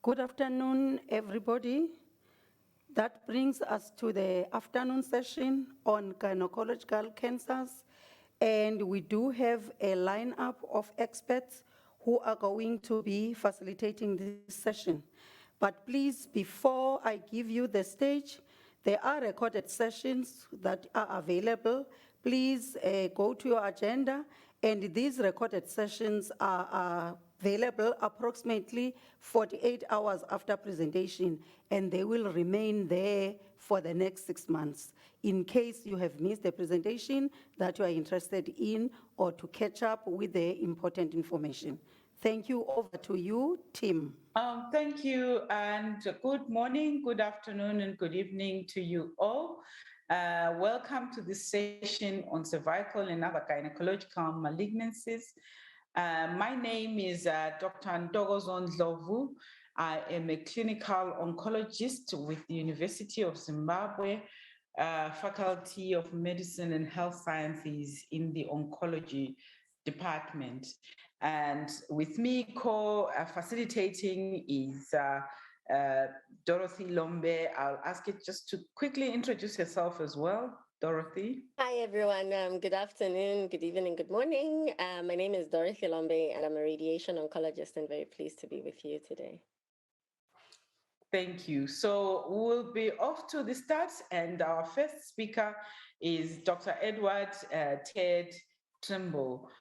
Good afternoon, everybody. That brings us to the afternoon session on gynecological cancers. And we do have a lineup of experts who are going to be facilitating this session. But please, before I give you the stage, there are recorded sessions that are available. Please go to your agenda, and these recorded sessions are available approximately 48 hours after presentation, and they will remain there for the next 6 months in case you have missed the presentation that you are interested in or to catch up with the important information. Thank you. Over to you, Tim. Thank you, and good morning, good afternoon, and good evening to you all. Welcome to this session on cervical and other gynecological malignancies. My name is Dr. Ntokozo Ndlovu. I am a clinical oncologist with the University of Zimbabwe, Faculty of Medicine and Health Sciences in the Oncology Department. And with me co-facilitating is Dorothy Lombe. I'll ask you just to quickly introduce yourself as well, Dorothy. Hi, everyone. Good afternoon, good evening, good morning. My name is Dorothy Lombe, and I'm a radiation oncologist and very pleased to be with you today. Thank you. So we'll be off to the start, and our first speaker is Dr. Edward Ted Trimble.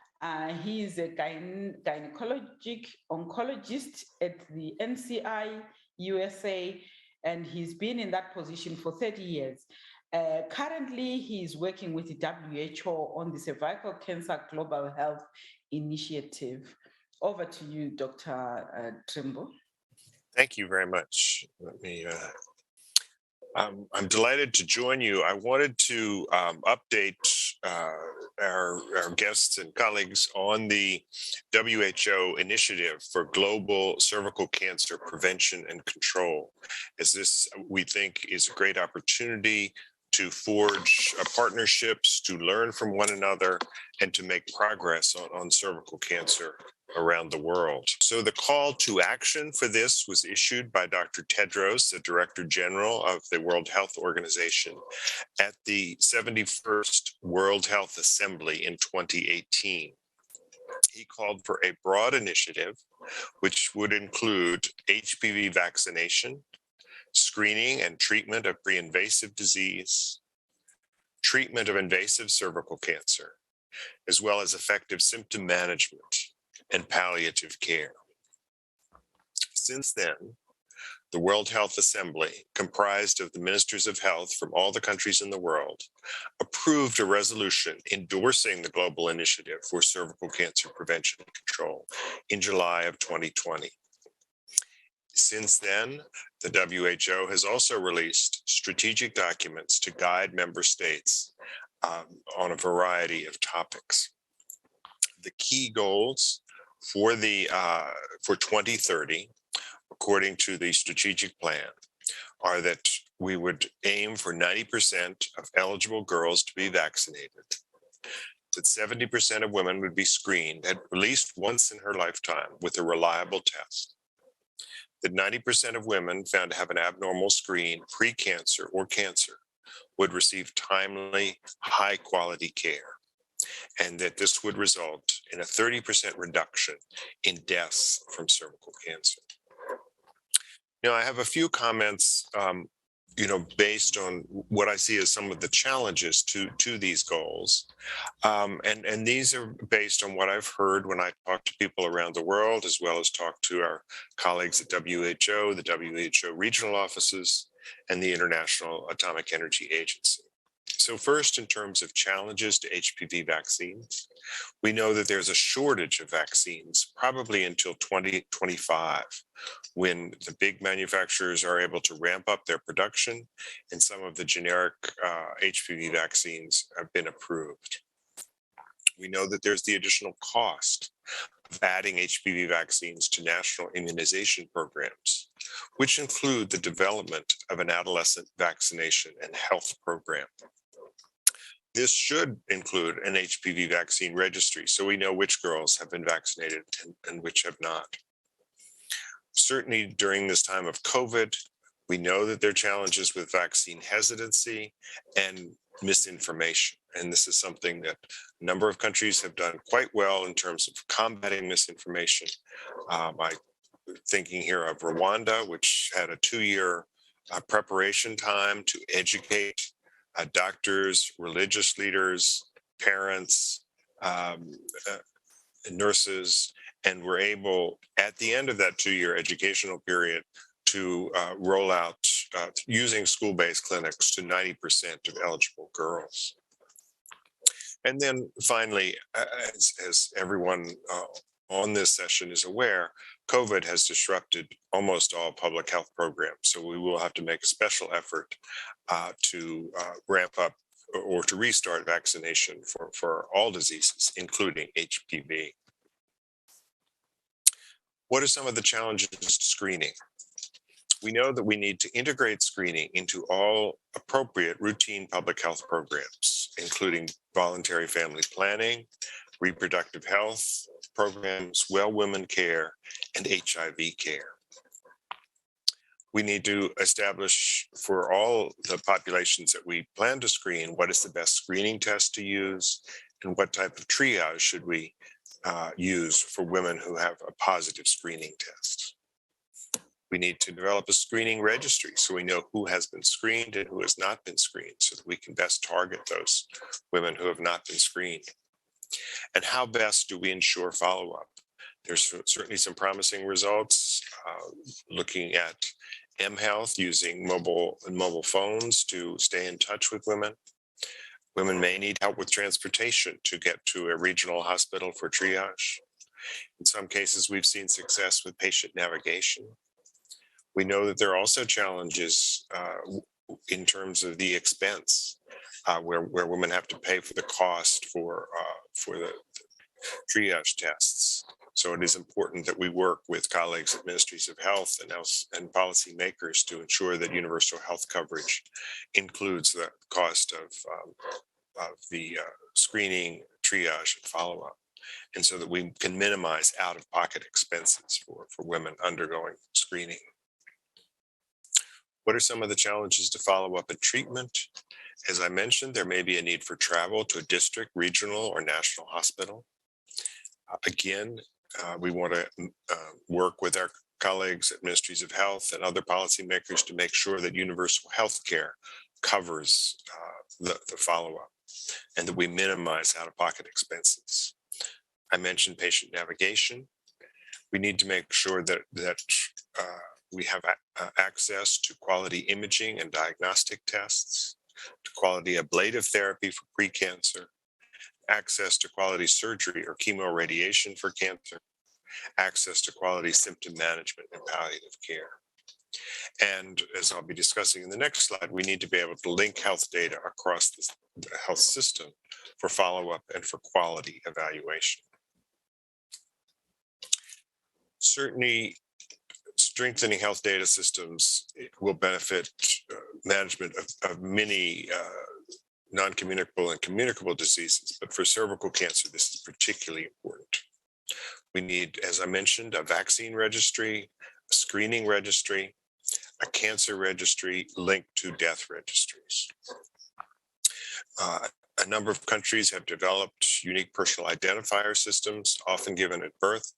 He is a gynecologic oncologist at the NCI USA, and he's been in that position for 30 years. Currently, he is working with the WHO on the Cervical Cancer Global Health Initiative. Over to you, Dr. Trimble. Thank you very much. I'm delighted to join you. I wanted to update our guests and colleagues on the WHO initiative for global cervical cancer prevention and control, as this, we think, is a great opportunity to forge partnerships, to learn from one another, and to make progress on cervical cancer around the world. So the call to action for this was issued by Dr. Tedros, the Director General of the World Health Organization, at the 71st World Health Assembly in 2018. He called for a broad initiative, which would include HPV vaccination, screening and treatment of pre-invasive disease, treatment of invasive cervical cancer, as well as effective symptom management and palliative care. Since then, the World Health Assembly, comprised of the ministers of health from all the countries in the world, approved a resolution endorsing the global initiative for cervical cancer prevention and control in July of 2020. Since then, the WHO has also released strategic documents to guide member states on a variety of topics. The key goals for 2030, according to the strategic plan, are that we would aim for 90% of eligible girls to be vaccinated, that 70% of women would be screened at least once in her lifetime with a reliable test, that 90% of women found to have an abnormal screen, pre-cancer or cancer, would receive timely, high-quality care, and that this would result in a 30% reduction in deaths from cervical cancer. Now, I have a few comments, based on what I see as some of the challenges to these goals. And these are based on what I've heard when I talk to people around the world, as well as talk to our colleagues at WHO, the WHO regional offices, and the International Atomic Energy Agency. So first, in terms of challenges to HPV vaccines, we know that there's a shortage of vaccines probably until 2025, when the big manufacturers are able to ramp up their production and some of the generic HPV vaccines have been approved. We know that there's the additional cost of adding HPV vaccines to national immunization programs, which include the development of an adolescent vaccination and health program. This should include an HPV vaccine registry, so we know which girls have been vaccinated and which have not. Certainly during this time of COVID, we know that there are challenges with vaccine hesitancy and misinformation. And this is something that a number of countries have done quite well in terms of combating misinformation. I'm thinking here of Rwanda, which had a 2-year preparation time to educate doctors, religious leaders, parents, nurses, and were able, at the end of that 2-year educational period, to roll out using school-based clinics to 90% of eligible girls. And then finally, as everyone on this session is aware, COVID has disrupted almost all public health programs. So we will have to make a special effort to ramp up or to restart vaccination for all diseases, including HPV. What are some of the challenges to screening? We know that we need to integrate screening into all appropriate routine public health programs, including voluntary family planning, reproductive health programs, well women care, and HIV care. We need to establish for all the populations that we plan to screen, what is the best screening test to use, and what type of triage should we use for women who have a positive screening test. We need to develop a screening registry so we know who has been screened and who has not been screened so that we can best target those women who have not been screened. And how best do we ensure follow-up? There's certainly some promising results looking at mHealth using mobile phones to stay in touch with women. Women may need help with transportation to get to a regional hospital for triage. In some cases, we've seen success with patient navigation. We know that there are also challenges in terms of the expense, where women have to pay for the cost for the triage tests. So it is important that we work with colleagues at ministries of health and policymakers to ensure that universal health coverage includes the cost of the screening, triage, and follow-up, and so that we can minimize out-of-pocket expenses for women undergoing screening. What are some of the challenges to follow-up and treatment? As I mentioned, there may be a need for travel to a district, regional, or national hospital. Again, we want to work with our colleagues at ministries of health and other policymakers to make sure that universal health care covers the follow-up and that we minimize out-of-pocket expenses. I mentioned patient navigation. We need to make sure that we have access to quality imaging and diagnostic tests, to quality ablative therapy for precancer, access to quality surgery or chemoradiation for cancer, access to quality symptom management and palliative care. And as I'll be discussing in the next slide, we need to be able to link health data across the health system for follow-up and for quality evaluation. Certainly, strengthening health data systems will benefit management of many non-communicable and communicable diseases, but for cervical cancer, this is particularly important. We need, as I mentioned, a vaccine registry, a screening registry, a cancer registry linked to death registries. A number of countries have developed unique personal identifier systems, often given at birth,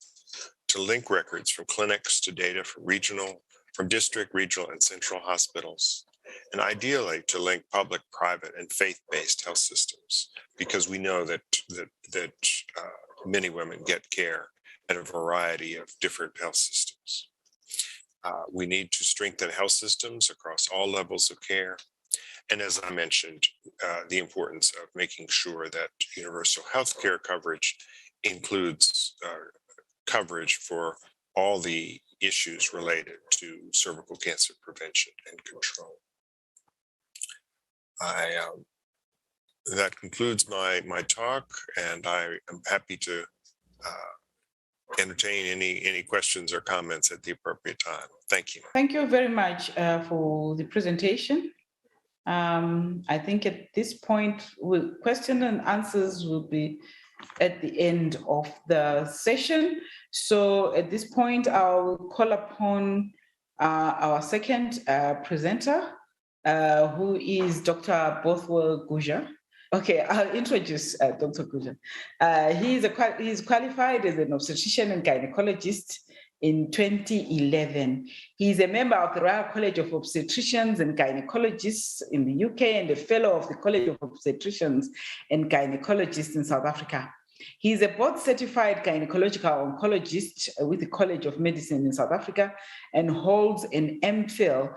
to link records from clinics to data from district, regional, and central hospitals, and ideally to link public, private, and faith-based health systems, because we know that many women get care at a variety of different health systems. We need to strengthen health systems across all levels of care. And as I mentioned, the importance of making sure that universal health care coverage includes coverage for all the issues related to cervical cancer prevention and control. That concludes my talk, and I am happy to entertain any questions or comments at the appropriate time. Thank you. Thank you very much for the presentation. I think at this point, question and answers will be at the end of the session. So at this point, I'll call upon our second presenter, who is Dr. Bothwell Guja. Okay, I'll introduce Dr. Guja. He's qualified as an obstetrician and gynecologist in 2011. He's a member of the Royal College of Obstetricians and Gynecologists in the UK and a fellow of the College of Obstetricians and Gynecologists in South Africa. He's a board-certified gynecological oncologist with the College of Medicine in South Africa and holds an MPhil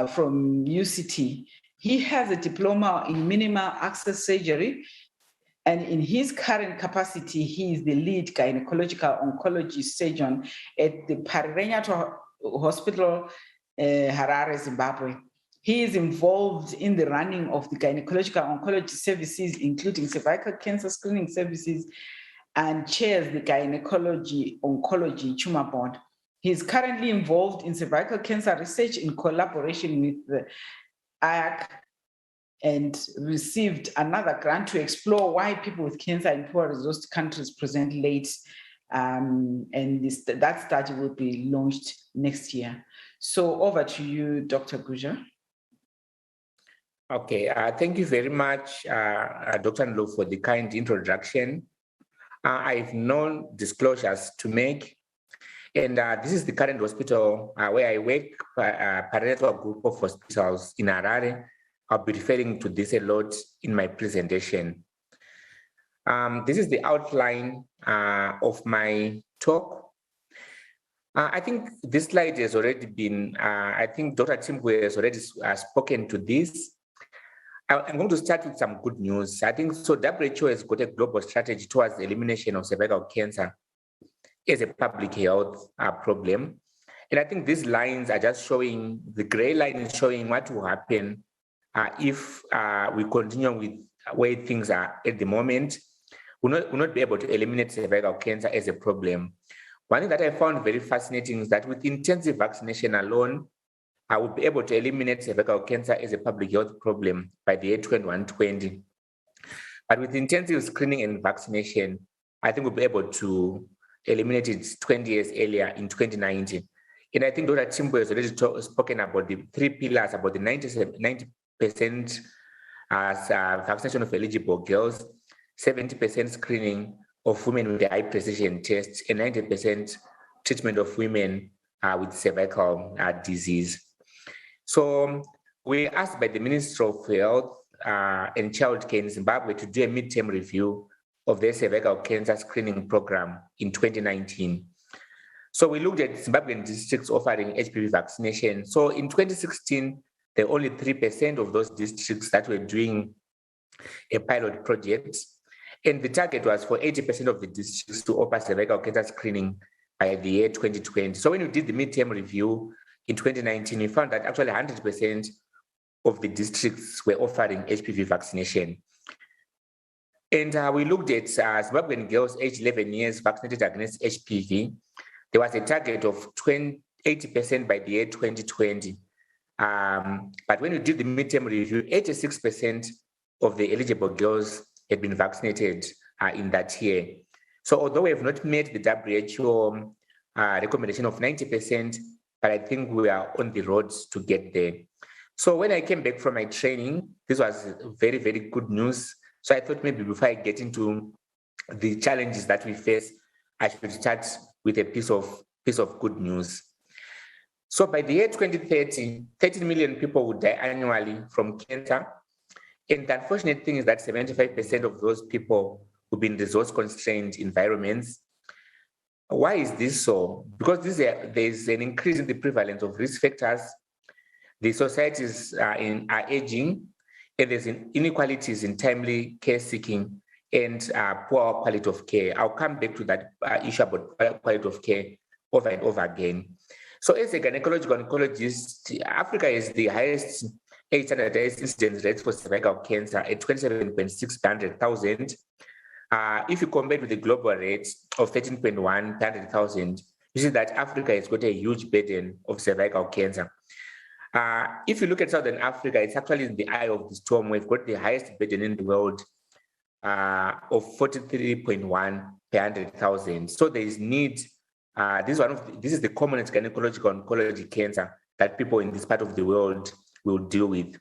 from UCT. He has a diploma in minimal access surgery, and in his current capacity, he is the lead gynecological oncology surgeon at the Parirenyato Hospital, Harare, Zimbabwe. He is involved in the running of the gynecological oncology services, including cervical cancer screening services, and chairs the Gynecology Oncology Tumor Board. He is currently involved in cervical cancer research in collaboration with the IAC, and received another grant to explore why people with cancer in poor resourced countries present late. And that study will be launched next year. So over to you, Dr. Guja. Okay, thank you very much, Dr. Nlo, for the kind introduction. I have no disclosures to make. And this is the current hospital where I work, Parirenyato Group of Hospitals in Harare. I'll be referring to this a lot in my presentation. This is the outline of my talk. I think this slide has already been, I think Dr. Timbu has already spoken to this. I'm going to start with some good news. I think so WHO has got a global strategy towards the elimination of cervical cancer as a public health problem. And I think these lines are just showing, the gray line is showing what will happen if we continue with where things are at the moment. We'll not be able to eliminate cervical cancer as a problem. One thing that I found very fascinating is that with intensive vaccination alone, I will be able to eliminate cervical cancer as a public health problem by the year 2120. But with intensive screening and vaccination, I think we'll be able to eliminate it 20 years earlier in 2019. And I think Dr. Timbo has already spoken about the three pillars, about the 90% vaccination of eligible girls, 70% screening of women with the high precision tests, and 90% treatment of women with cervical disease. So we asked by the Ministry of Health and Childcare in Zimbabwe to do a midterm review of their cervical cancer screening program in 2019. So we looked at Zimbabwean districts offering HPV vaccination. So in 2016, there were only 3% of those districts that were doing a pilot project. And the target was for 80% of the districts to offer cervical cancer screening by the year 2020. So when we did the midterm review in 2019, we found that actually 100% of the districts were offering HPV vaccination. And we looked at Zimbabwean girls aged 11 years vaccinated against HPV. There was a target of 80% by the year 2020. But when we did the midterm review, 86% of the eligible girls had been vaccinated in that year. So although we have not met the WHO recommendation of 90%, but I think we are on the road to get there. So when I came back from my training, this was very, very good news. So I thought maybe before I get into the challenges that we face, I should start with a piece of good news. So by the year 2030, 13 million people would die annually from cancer. And the unfortunate thing is that 75% of those people will be in resource-constrained environments. Why is this so? Because there's an increase in the prevalence of risk factors. The societies are aging, and there's inequalities in timely care seeking and poor quality of care. I'll come back to that issue about quality of care over and over again. So as a gynecological oncologist, Africa is the highest standardized incidence rate for cervical cancer at 27.6 per 100,000. If you compare with the global rate of 13.1 per 100,000, you see that Africa has got a huge burden of cervical cancer. If you look at Southern Africa, it's actually in the eye of the storm. We've got the highest burden in the world of 43.1 per 100,000. So there is need. This is the commonest gynecological oncology cancer that people in this part of the world will deal with.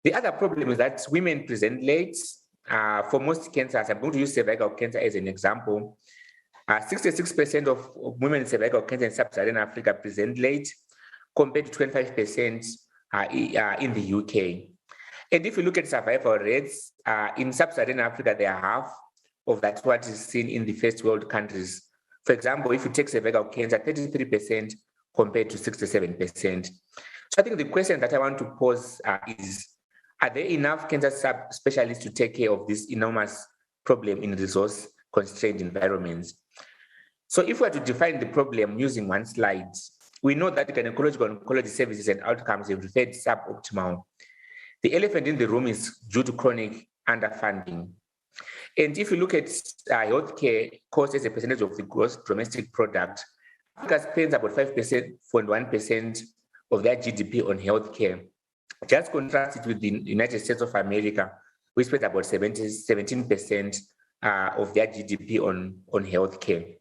The other problem is that women present late. For most cancers, I'm going to use cervical cancer as an example. 66% of women with cervical cancer in sub-Saharan Africa present late, compared to 25% in the UK. And if you look at survival rates, in sub-Saharan Africa, they are half of that what is seen in the first world countries. For example, if you take cervical cancer, 33% compared to 67%. So I think the question that I want to pose is, are there enough cancer specialists to take care of this enormous problem in resource-constrained environments? So if we are to define the problem using one slide, we know that gynecological oncology services and outcomes have referred suboptimal. The elephant in the room is due to chronic underfunding. And if you look at healthcare costs as a percentage of the gross domestic product, Africa spends about 5.1% of their GDP on healthcare. Just contrast it with the United States of America, which spends about 17% of their GDP on healthcare.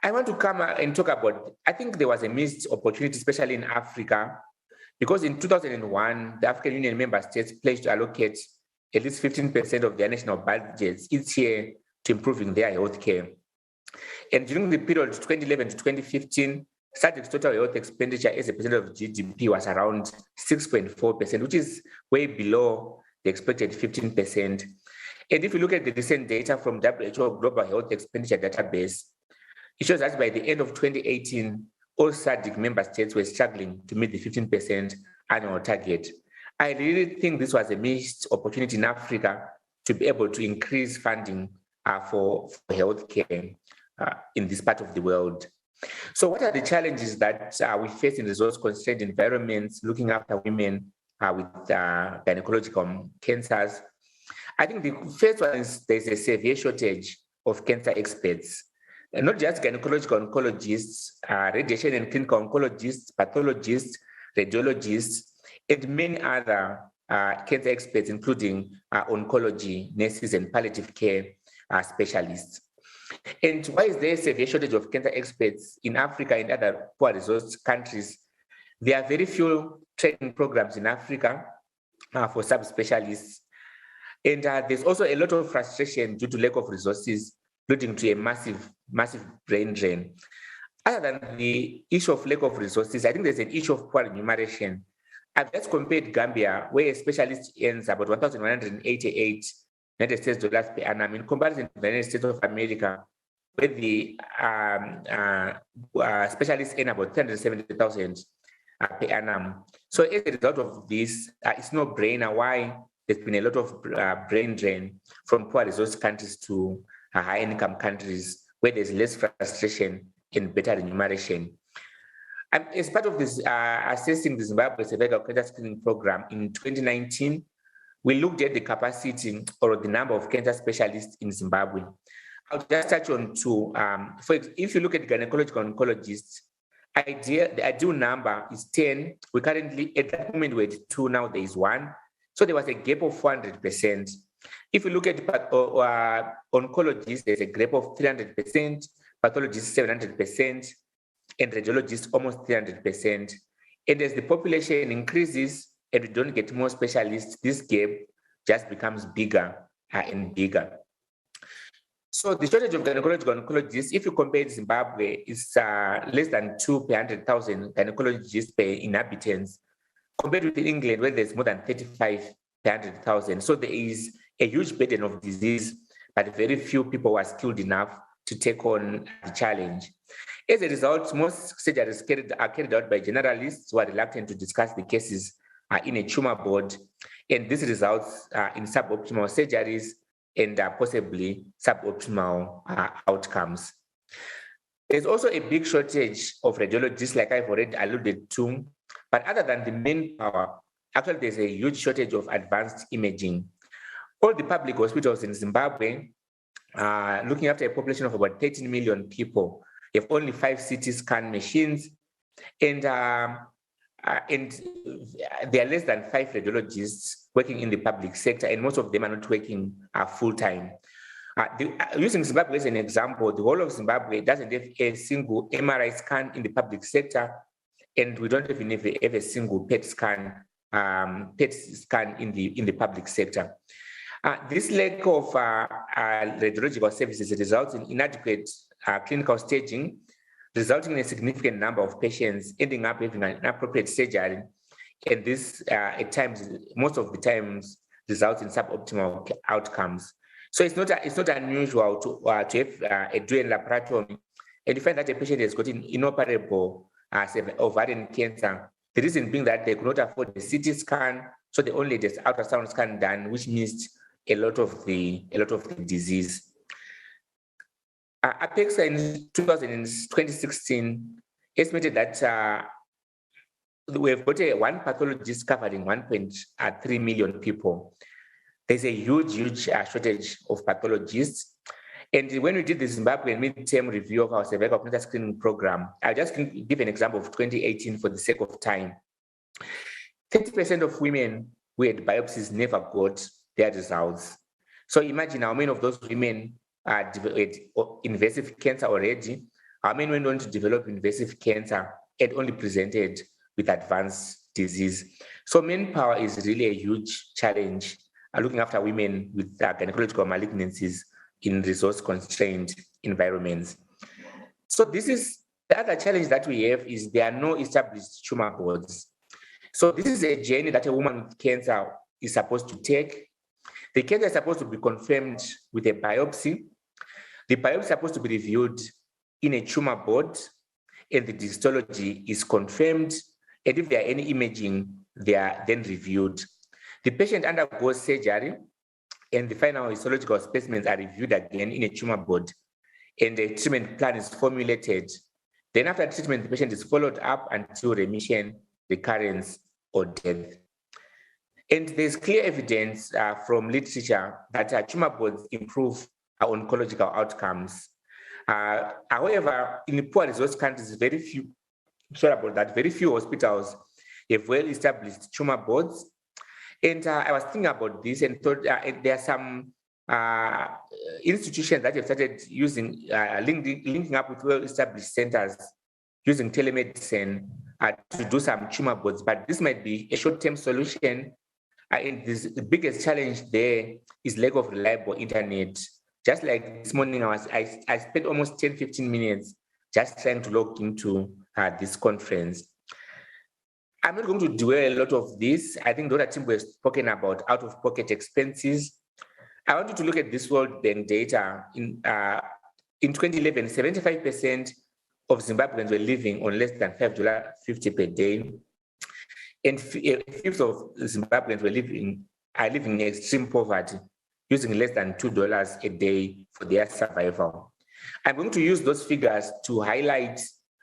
I want to come and talk about, I think there was a missed opportunity, especially in Africa, because in 2001, the African Union member states pledged to allocate at least 15% of their national budgets each year to improving their healthcare. And during the period 2011 to 2015, SADC's total health expenditure as a percent of GDP was around 6.4%, which is way below the expected 15%. And if you look at the recent data from WHO Global Health Expenditure Database, it shows that by the end of 2018, all SADC member states were struggling to meet the 15% annual target. I really think this was a missed opportunity in Africa to be able to increase funding for healthcare in this part of the world. So what are the challenges that we face in resource-constrained environments, looking after women with gynecological cancers? I think the first one is there's a severe shortage of cancer experts. And not just gynecological oncologists, radiation and clinical oncologists, pathologists, radiologists, and many other cancer experts, including oncology, nurses, and palliative care specialists. And why is there a severe shortage of cancer experts in Africa and other poor resource countries? There are very few training programs in Africa for subspecialists. And there's also a lot of frustration due to lack of resources, leading to a massive brain drain. Other than the issue of lack of resources, I think there's an issue of poor remuneration. I've just compared Gambia, where a specialist earns about 1,188 United States dollars per annum, in comparison to the United States of America, where the specialists earn about 370,000 per annum. So as a result of this, it's no brainer why there's been a lot of brain drain from poor resource countries to high-income countries, where there's less frustration and better remuneration. As part of this assessing the Zimbabwe cervical cancer screening program in 2019, we looked at the capacity or the number of cancer specialists in Zimbabwe. I'll just touch on two. If you look at gynecological oncologists, the ideal number is 10. We currently, at that moment, we're at 2, now there is 1. So there was a gap of 400%. If you look at oncologists, there's a gap of 300%, pathologists 700%, and radiologists almost 300%. And as the population increases and we don't get more specialists, this gap just becomes bigger and bigger. So the shortage of gynecological oncologists, if you compare Zimbabwe, is less than 2 per 100,000 gynecologists per inhabitants, compared with England, where there's more than 35 per 100,000. So there is a huge burden of disease, but very few people are skilled enough to take on the challenge. As a result, most surgeries are carried out by generalists who are reluctant to discuss the cases in a tumor board, and this results in suboptimal surgeries and possibly suboptimal outcomes. There's also a big shortage of radiologists, like I've already alluded to, but other than the manpower, actually there's a huge shortage of advanced imaging. All the public hospitals in Zimbabwe, looking after a population of about 13 million people, have only 5 CT scan machines, and and there are less than 5 radiologists working in the public sector, and most of them are not working full-time. Using Zimbabwe as an example, the whole of Zimbabwe doesn't have a single MRI scan in the public sector, and we don't even have a single PET scan in the public sector. This lack of radiological services results in inadequate clinical staging, resulting in a significant number of patients ending up having an inappropriate surgery, and this at times, most of the times, results in suboptimal outcomes. So it's not unusual to have a dual laparotomy, and you find that a patient has got an inoperable ovarian cancer. The reason being that they could not afford a CT scan, so they only had an ultrasound scan done, which missed a lot of the disease. Apex in 2016 estimated that we've got one pathologist covering 1.3 million people. There's a huge shortage of pathologists. And when we did the Zimbabwean midterm review of our cervical cancer screening program, I'll just give an example of 2018 for the sake of time. 30% of women who had biopsies never got their results. So imagine how many of those women had invasive cancer already, how many went on to develop invasive cancer and only presented with advanced disease. So manpower is really a huge challenge, looking after women with gynecological malignancies in resource-constrained environments. So this is the other challenge that we have, is there are no established tumor boards. So this is a journey that a woman with cancer is supposed to take. The cancer is supposed to be confirmed with a biopsy. The biopsy is supposed to be reviewed in a tumor board, and the histology is confirmed. And if there are any imaging, they are then reviewed. The patient undergoes surgery, and the final histological specimens are reviewed again in a tumor board, and a treatment plan is formulated. Then after treatment, the patient is followed up until remission, recurrence, or death. And there's clear evidence from literature that tumor boards improve oncological outcomes. However, in poor resource countries, very few hospitals have well-established tumor boards. And I was thinking about this and thought there are some institutions that have started using, linking up with well-established centers using telemedicine to do some tumor boards, but this might be a short-term solution. And the biggest challenge there is lack of reliable internet. Just like this morning, I spent almost 10-15 minutes just trying to log into this conference. I'm not going to dwell a lot of this. I think Dr. Timbo has spoken about out-of-pocket expenses. I want you to look at this World Bank data. In 2011, 75% of Zimbabweans were living on less than $5.50 per day. And a fifth of Zimbabweans are living in extreme poverty, using less than $2 a day for their survival. I'm going to use those figures to highlight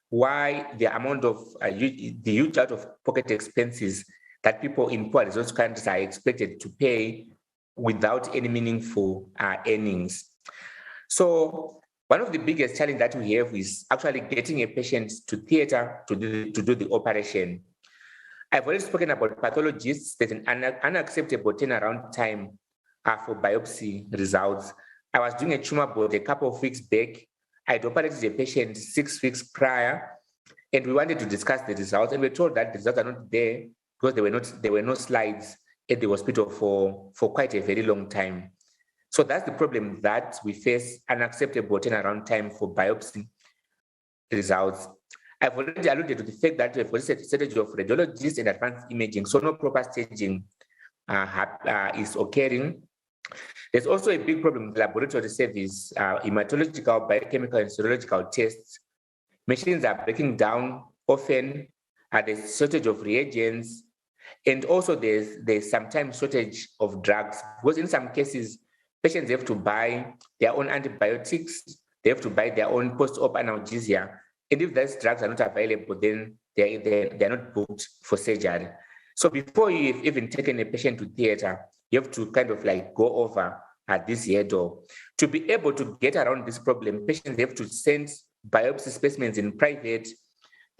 why the amount of the huge out-of-pocket expenses that people in poor resource countries are expected to pay without any meaningful earnings. So one of the biggest challenges that we have is actually getting a patient to theater to do the operation. I've already spoken about pathologists. There's an unacceptable turnaround time for biopsy results. I was doing a tumor board a couple of weeks back. I'd operated a patient 6 weeks prior, and we wanted to discuss the results, and we were told that the results are not there because there were no slides at the hospital for quite a very long time. So that's the problem that we face, unacceptable turnaround time for biopsy results. I've already alluded to the fact that we've got a shortage of radiologists and advanced imaging, so no proper staging is occurring. There's also a big problem with laboratory service, hematological, biochemical, and serological tests. Machines are breaking down often. There's shortage of reagents, and also there's sometimes shortage of drugs, because in some cases, patients have to buy their own antibiotics, they have to buy their own post-op analgesia, and if those drugs are not available, then they're not booked for surgery. So before you've even taken a patient to theater, you have to kind of like go over this hurdle. To be able to get around this problem, patients have to send biopsy specimens in private.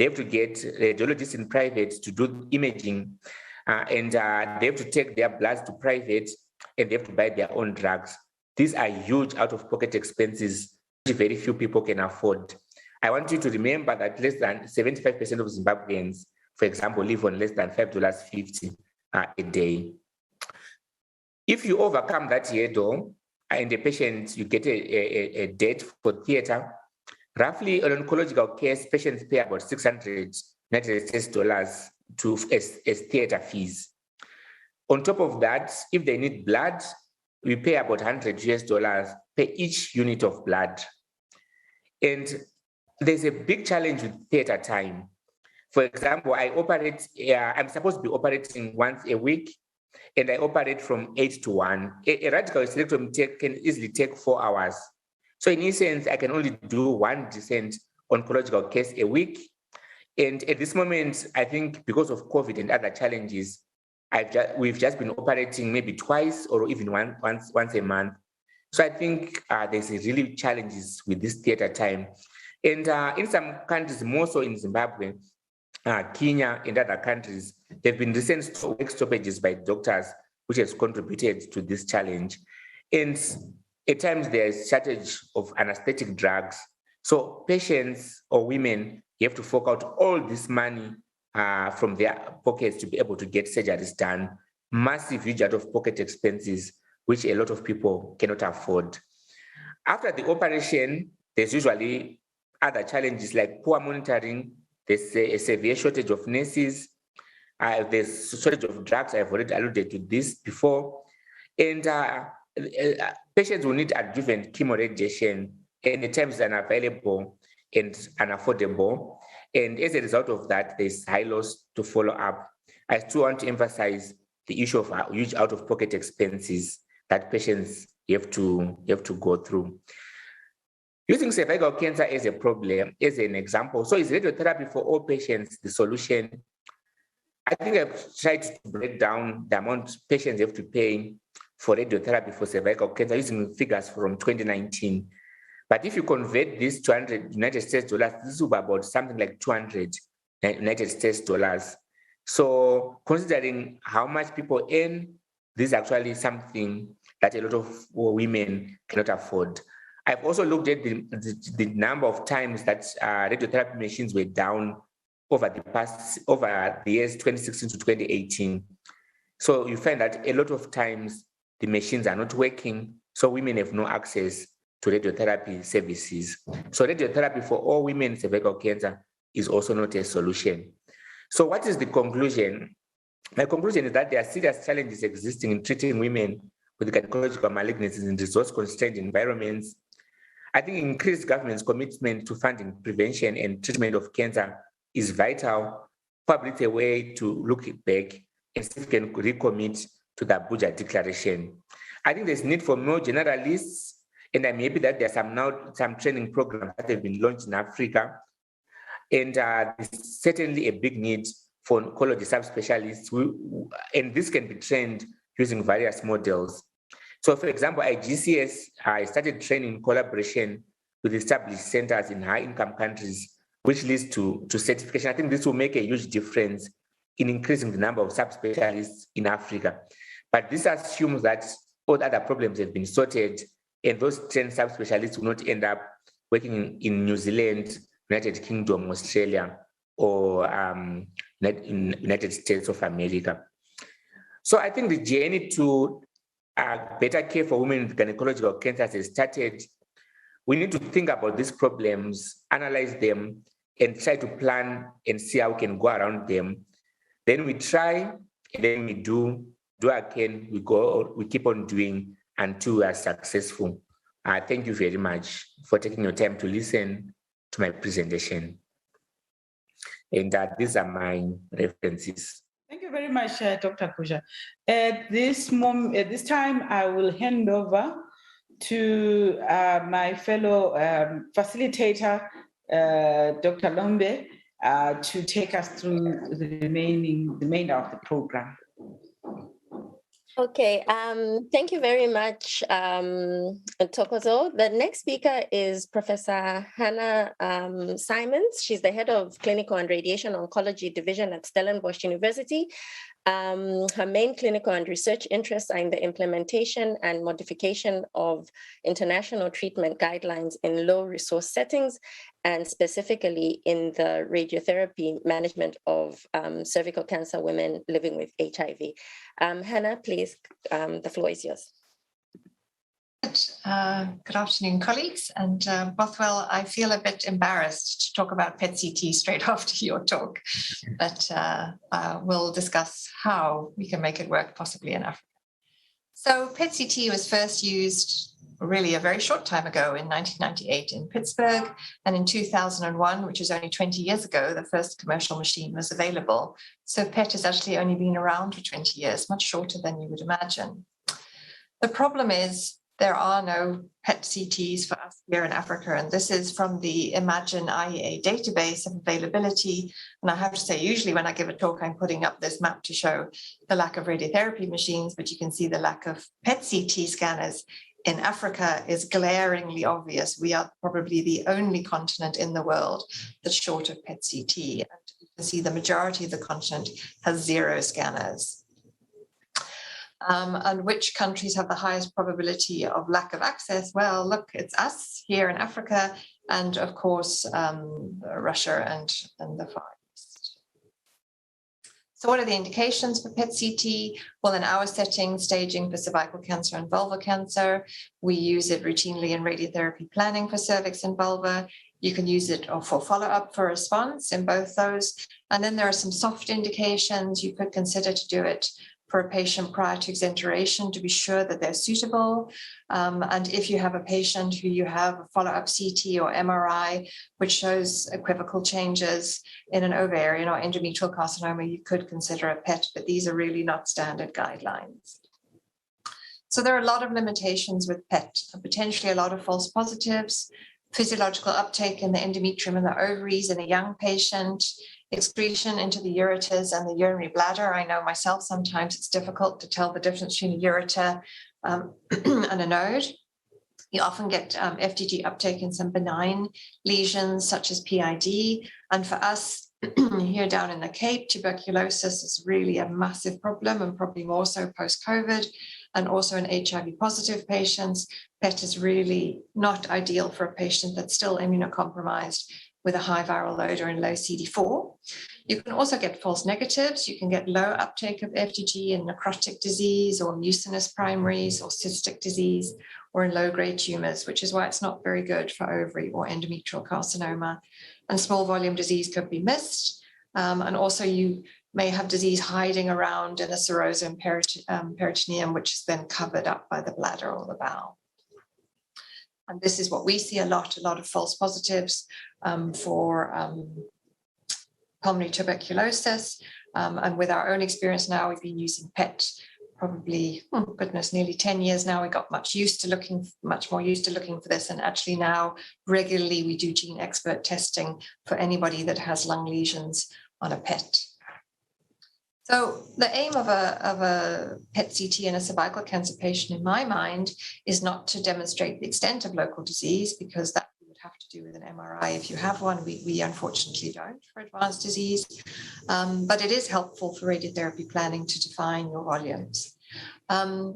they have to get radiologists in private to do imaging, and they have to take their bloods to private, and they have to buy their own drugs. These are huge out-of-pocket expenses which very few people can afford. I want you to remember that less than 75% of Zimbabweans, for example, live on less than $5.50 a day. If you overcome that hurdle and the patient, you get a date for theater, roughly on oncological case, patients pay about $600 United States dollars as theater fees. On top of that, if they need blood, we pay about $100 US per each unit of blood. And there's a big challenge with theater time. For example, I'm supposed to be operating once a week, and I operate from 8 to 1. A radical hysterectomy can easily take 4 hours. So in essence, I can only do one decent oncological case a week. And at this moment, I think because of COVID and other challenges, we've just been operating maybe twice or even once a month. So I think there's really challenges with this theater time. And in some countries, more so in Zimbabwe, Kenya and other countries, there have been recent work stoppages by doctors, which has contributed to this challenge. And at times there's shortage of anesthetic drugs. So patients or women, you have to fork out all this money from their pockets to be able to get surgeries done. Massive, huge out-of-pocket expenses, which a lot of people cannot afford. After the operation, there's usually other challenges like poor monitoring. There's a severe shortage of nurses. There's shortage of drugs. I've already alluded to this before. And patients will need adjuvant chemoradiation, and at times unavailable and unaffordable. And as a result of that, there's high loss to follow up. I still want to emphasize the issue of huge out-of-pocket expenses that patients have to go through. Using cervical cancer as a problem, as an example, so is radiotherapy for all patients the solution? I think I've tried to break down the amount patients have to pay for radiotherapy for cervical cancer using figures from 2019. But if you convert this to United States dollars, this will be about something like 200 United States dollars. So considering how much people earn, this is actually something that a lot of women cannot afford. I've also looked at the number of times that radiotherapy machines were down over the years 2016 to 2018. So you find that a lot of times the machines are not working, so women have no access to radiotherapy services. So radiotherapy for all women with cervical cancer is also not a solution. So what is the conclusion? My conclusion is that there are serious challenges existing in treating women with gynecological malignancies in resource-constrained environments. I think increased government's commitment to funding prevention and treatment of cancer is vital. Probably it's a way to look back and see if we can recommit to the Abuja Declaration. I think there's need for more generalists, and I'm happy that there's some training programs that have been launched in Africa. And there's certainly a big need for oncology subspecialists, and this can be trained using various models. So for example, I started training in collaboration with established centers in high-income countries, which leads to certification. I think this will make a huge difference in increasing the number of subspecialists in Africa. But this assumes that all other problems have been sorted, and those trained subspecialists will not end up working in New Zealand, United Kingdom, Australia, or in United States of America. So I think the journey to better care for women with gynecological cancers has started. We need to think about these problems, analyze them, and try to plan and see how we can go around them. Then we try, and then we do again, we keep on doing until we are successful. Thank you very much for taking your time to listen to my presentation. And these are my references. Thank you very much, Dr. Kuja. At this time, I will hand over to my fellow facilitator, Dr. Lombe, to take us through the remainder of the program. Okay, thank you very much, Tokozo. The next speaker is Professor Hannah Simons. She's the head of Clinical and Radiation Oncology Division at Stellenbosch University. Her main clinical and research interests are in the implementation and modification of international treatment guidelines in low-resource settings, and specifically in the radiotherapy management of cervical cancer women living with HIV. Hannah, please, the floor is yours. Good afternoon, colleagues. And Bothwell, I feel a bit embarrassed to talk about PET-CT straight after your talk, but we'll discuss how we can make it work possibly in Africa. So PET-CT was first used really a very short time ago in 1998 in Pittsburgh, and in 2001, which is only 20 years ago, the first commercial machine was available. So PET has actually only been around for 20 years, much shorter than you would imagine. The problem is there are no PET-CTs for us here in Africa, and this is from the Imagine IEA database of availability. And I have to say, usually when I give a talk, I'm putting up this map to show the lack of radiotherapy machines, but you can see the lack of PET-CT scanners in Africa is glaringly obvious. We are probably the only continent in the world that's short of PET-CT. And you can see the majority of the continent has 0 scanners. And which countries have the highest probability of lack of access? Well, look, it's us here in Africa, and of course, Russia and the Far East. So what are the indications for PET-CT? Well, in our setting, staging for cervical cancer and vulvar cancer, we use it routinely in radiotherapy planning for cervix and vulva. You can use it for follow-up for response in both those. And then there are some soft indications. You could consider to do it for a patient prior to exenteration to be sure that they're suitable. And if you have a patient who you have a follow-up CT or MRI, which shows equivocal changes in an ovarian or endometrial carcinoma, you could consider a PET, but these are really not standard guidelines. So there are a lot of limitations with PET, potentially a lot of false positives, physiological uptake in the endometrium and the ovaries in a young patient, excretion into the ureters and the urinary bladder. I know myself, sometimes it's difficult to tell the difference between a ureter and a node. You often get FDG uptake in some benign lesions such as PID. And for us here down in the Cape, tuberculosis is really a massive problem, and probably more so post-COVID. And also in HIV positive patients, PET is really not ideal for a patient that's still immunocompromised with a high viral load or in low CD4. You can also get false negatives. You can get low uptake of FDG in necrotic disease or mucinous primaries or cystic disease or in low-grade tumors, which is why it's not very good for ovary or endometrial carcinoma. And small volume disease could be missed. And also you may have disease hiding around in a serosum peritoneum, which is then covered up by the bladder or the bowel. And this is what we see a lot of false positives for pulmonary tuberculosis. And with our own experience now, we've been using PET probably, nearly 10 years now. We got much more used to looking for this. And actually now regularly we do gene expert testing for anybody that has lung lesions on a PET. So the aim of a PET-CT in a cervical cancer patient, in my mind, is not to demonstrate the extent of local disease, because that you would have to do with an MRI if you have one. We unfortunately don't for advanced disease, but it is helpful for radiotherapy planning to define your volumes. The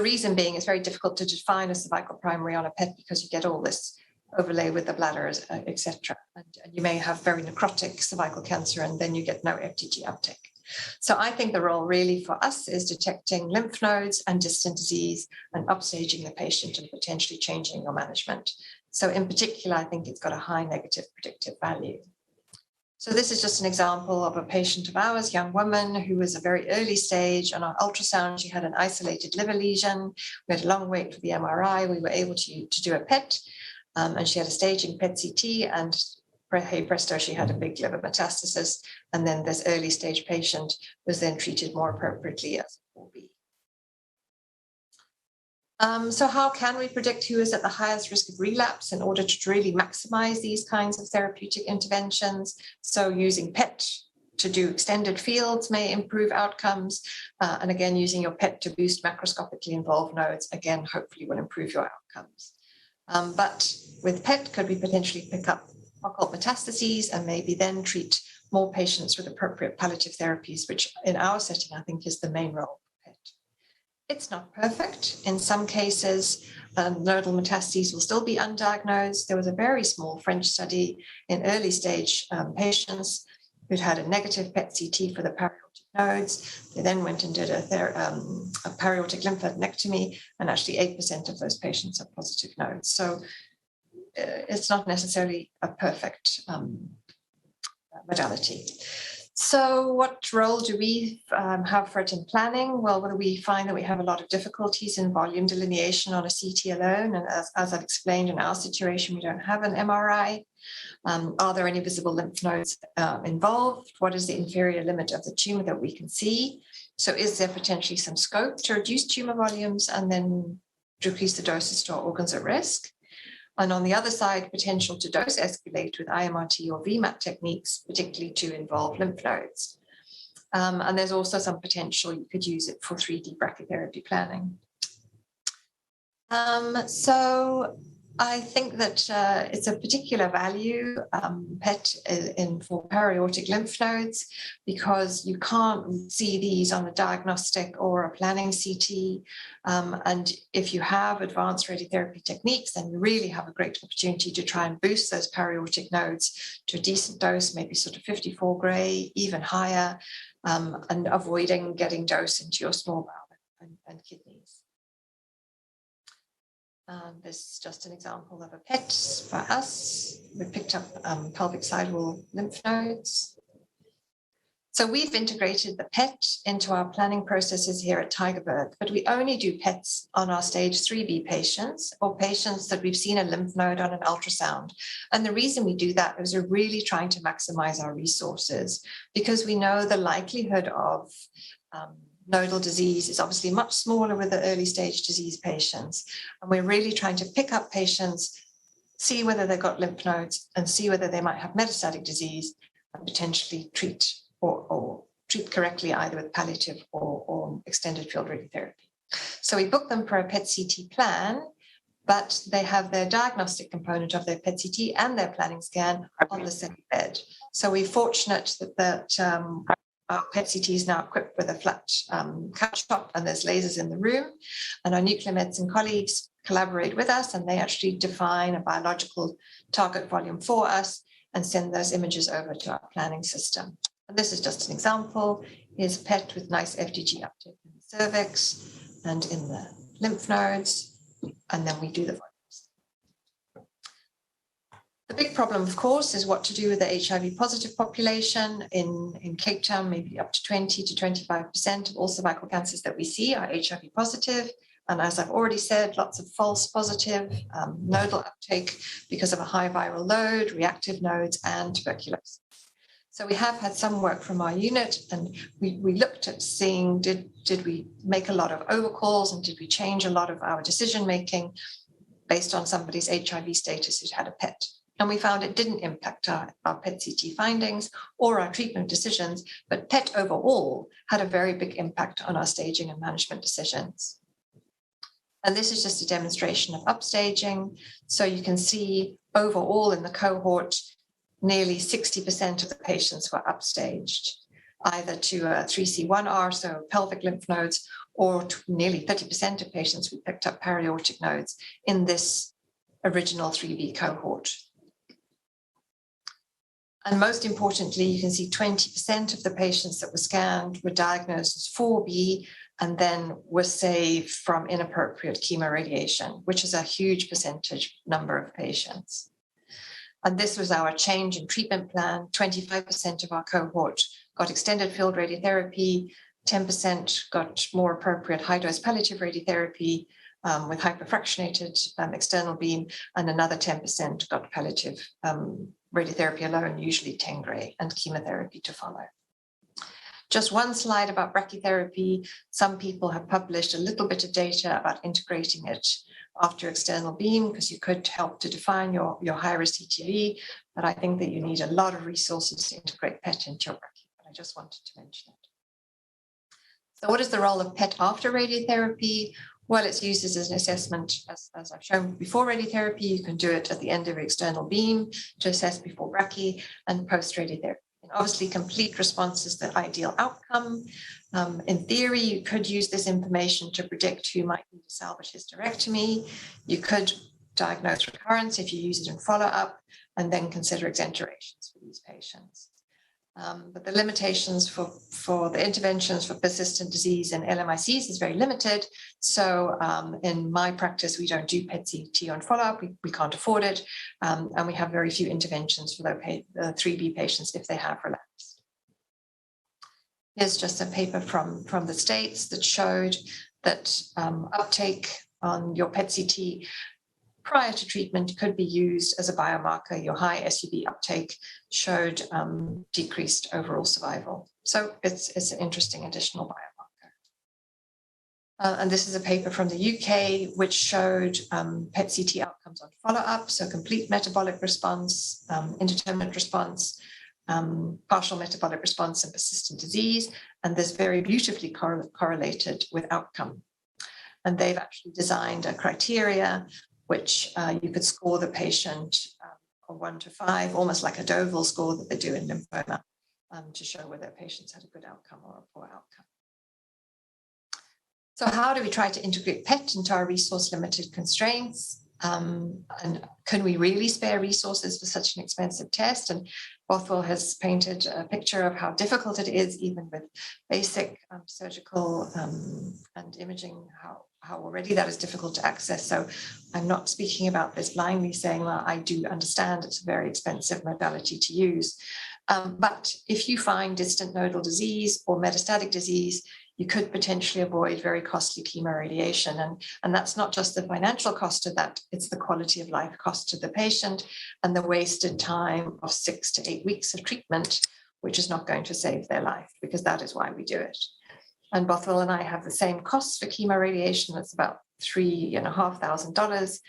reason being it's very difficult to define a cervical primary on a PET because you get all this overlay with the bladders, etc. And you may have very necrotic cervical cancer and then you get no FDG uptake. So I think the role really for us is detecting lymph nodes and distant disease and upstaging the patient and potentially changing your management. So in particular, I think it's got a high negative predictive value. So this is just an example of a patient of ours, young woman who was a very early stage. On our ultrasound, she had an isolated liver lesion. We had a long wait for the MRI. We were able to do a PET. And she had a staging PET-CT, and hey presto, she had a big liver metastasis. And then this early stage patient was then treated more appropriately as 4B. So how can we predict who is at the highest risk of relapse in order to really maximize these kinds of therapeutic interventions? So using PET to do extended fields may improve outcomes. And again, using your PET to boost macroscopically involved nodes, again, hopefully will improve your outcomes. But with PET, could we potentially pick up occult metastases and maybe then treat more patients with appropriate palliative therapies, which in our setting, I think is the main role of PET. It's not perfect. In some cases, nodal metastases will still be undiagnosed. There was a very small French study in early stage patients who'd had a negative PET-CT for the periaortic nodes. They then went and did a periaortic lymphadenectomy, and actually 8% of those patients have positive nodes. So it's not necessarily a perfect modality. So what role do we have for it in planning? Well, we find that we have a lot of difficulties in volume delineation on a CT alone. And as I've explained, in our situation, we don't have an MRI. Are there any visible lymph nodes involved? What is the inferior limit of the tumor that we can see? So is there potentially some scope to reduce tumor volumes and then decrease the doses to our organs at risk? And on the other side, potential to dose escalate with IMRT or VMAT techniques, particularly to involve lymph nodes. And there's also some potential you could use it for 3D brachytherapy planning. So I think that it's a particular value, PET, for periaortic lymph nodes, because you can't see these on a diagnostic or a planning CT. And if you have advanced radiotherapy techniques, then you really have a great opportunity to try and boost those periaortic nodes to a decent dose, maybe sort of 54 gray, even higher, and avoiding getting dose into your small bowel and kidneys. This is just an example of a PET for us. We picked up pelvic sidewall lymph nodes. So we've integrated the PET into our planning processes here at Tygerberg, but we only do PETs on our stage 3B patients or patients that we've seen a lymph node on an ultrasound. And the reason we do that is we're really trying to maximize our resources, because we know the likelihood of nodal disease is obviously much smaller with the early stage disease patients. And we're really trying to pick up patients, see whether they've got lymph nodes and see whether they might have metastatic disease, and potentially treat or treat correctly either with palliative or extended field radiotherapy. So we book them for a PET-CT plan, but they have their diagnostic component of their PET-CT and their planning scan on the same bed. So we're fortunate that our PET-CT is now equipped with a flat couch top, and there's lasers in the room. And our nuclear medicine colleagues collaborate with us, and they actually define a biological target volume for us and send those images over to our planning system. And this is just an example. Here's PET with nice FDG uptake in the cervix and in the lymph nodes, and then we do the volumes. The big problem, of course, is what to do with the HIV positive population. In Cape Town, maybe up to 20 to 25% of all cervical cancers that we see are HIV positive. And as I've already said, lots of false positive nodal uptake because of a high viral load, reactive nodes, and tuberculosis. So we have had some work from our unit, and we looked at seeing, did we make a lot of overcalls, and did we change a lot of our decision-making based on somebody's HIV status who'd had a PET? And we found it didn't impact our PET-CT findings or our treatment decisions, but PET overall had a very big impact on our staging and management decisions. And this is just a demonstration of upstaging. So you can see overall in the cohort, nearly 60% of the patients were upstaged, either to a 3C1R, so pelvic lymph nodes, or to nearly 30% of patients we picked up periaortic nodes in this original 3B cohort. And most importantly, you can see 20% of the patients that were scanned were diagnosed as 4B and then were saved from inappropriate chemoradiation, which is a huge percentage number of patients. And this was our change in treatment plan. 25% of our cohort got extended field radiotherapy, 10% got more appropriate high-dose palliative radiotherapy with hyperfractionated external beam, and another 10% got palliative radiotherapy alone, usually 10 gray, and chemotherapy to follow. Just one slide about brachytherapy. Some people have published a little bit of data about integrating it after external beam, because you could help to define your high-risk ETV, but I think that you need a lot of resources to integrate PET into your brachy. But I just wanted to mention it. So what is the role of PET after radiotherapy? Well, it's used as an assessment, as I've shown before radiotherapy. You can do it at the end of external beam to assess before brachy and post radiotherapy. And obviously, complete response is the ideal outcome. In theory, you could use this information to predict who might need a salvage hysterectomy. You could diagnose recurrence if you use it in follow-up, and then consider exenterations for these patients. But the limitations for the interventions for persistent disease and LMICs is very limited. So in my practice, we don't do PET-CT on follow-up. We can't afford it. And we have very few interventions for the 3B patients if they have relapsed. Here's just a paper from the States that showed that uptake on your PET-CT prior to treatment could be used as a biomarker. Your high SUV uptake showed decreased overall survival. So it's an interesting additional biomarker. And this is a paper from the UK, which showed PET-CT outcomes on follow-up, so complete metabolic response, indeterminate response, partial metabolic response, and persistent disease. And this very beautifully correlated with outcome. And they've actually designed a criteria which you could score the patient from 1 to 5, almost like a Deauville score that they do in lymphoma, to show whether patients had a good outcome or a poor outcome. So how do we try to integrate PET into our resource-limited constraints? And can we really spare resources for such an expensive test? And Bothwell has painted a picture of how difficult it is, even with basic surgical and imaging, how already that is difficult to access. So I'm not speaking about this blindly, saying, well, I do understand it's a very expensive modality to use. But if you find distant nodal disease or metastatic disease, you could potentially avoid very costly chemoradiation. And that's not just the financial cost of that, it's the quality of life cost to the patient and the wasted time of 6 to 8 weeks of treatment, which is not going to save their life, because that is why we do it. And Bothwell and I have the same costs for chemoradiation. It's about $3,500.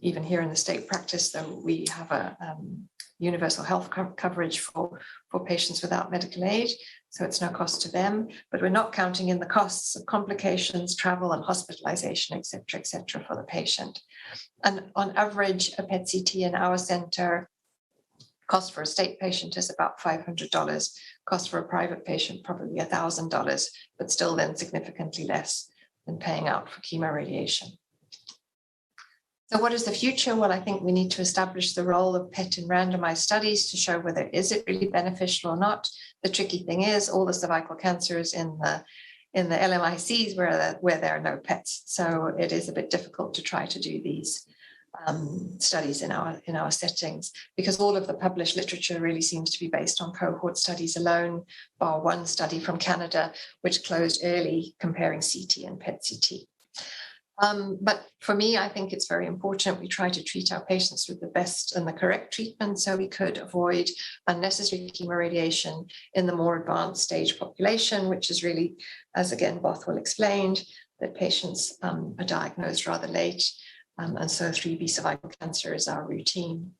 Even here in the state practice, though, we have a universal health coverage for patients without medical aid, so it's no cost to them. But we're not counting in the costs of complications, travel and hospitalization, et cetera, for the patient. And on average, a PET-CT in our center, cost for a state patient is about $500. Cost for a private patient, probably $1,000, but still then significantly less than paying out for chemoradiation. So what is the future? Well, I think we need to establish the role of PET in randomized studies to show whether is it really beneficial or not. The tricky thing is all the cervical cancers in the LMICs where there are no PETs. So it is a bit difficult to try to do these studies in our settings, because all of the published literature really seems to be based on cohort studies alone, bar one study from Canada, which closed early comparing CT and PET-CT. But for me, I think it's very important we try to treat our patients with the best and the correct treatment, so we could avoid unnecessary chemoradiation in the more advanced stage population, which is really, as again Bothwell explained, that patients are diagnosed rather late, and so 3B cervical cancer is our routine.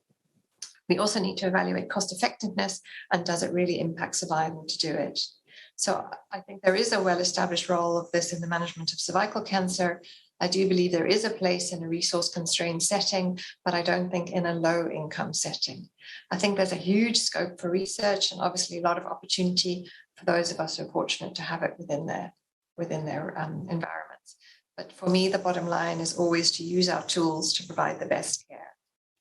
We also need to evaluate cost effectiveness, and does it really impact survival to do it? So I think there is a well-established role of this in the management of cervical cancer. I do believe there is a place in a resource-constrained setting, but I don't think in a low-income setting. I think there's a huge scope for research and obviously a lot of opportunity for those of us who are fortunate to have it within their environments. But for me, the bottom line is always to use our tools to provide the best care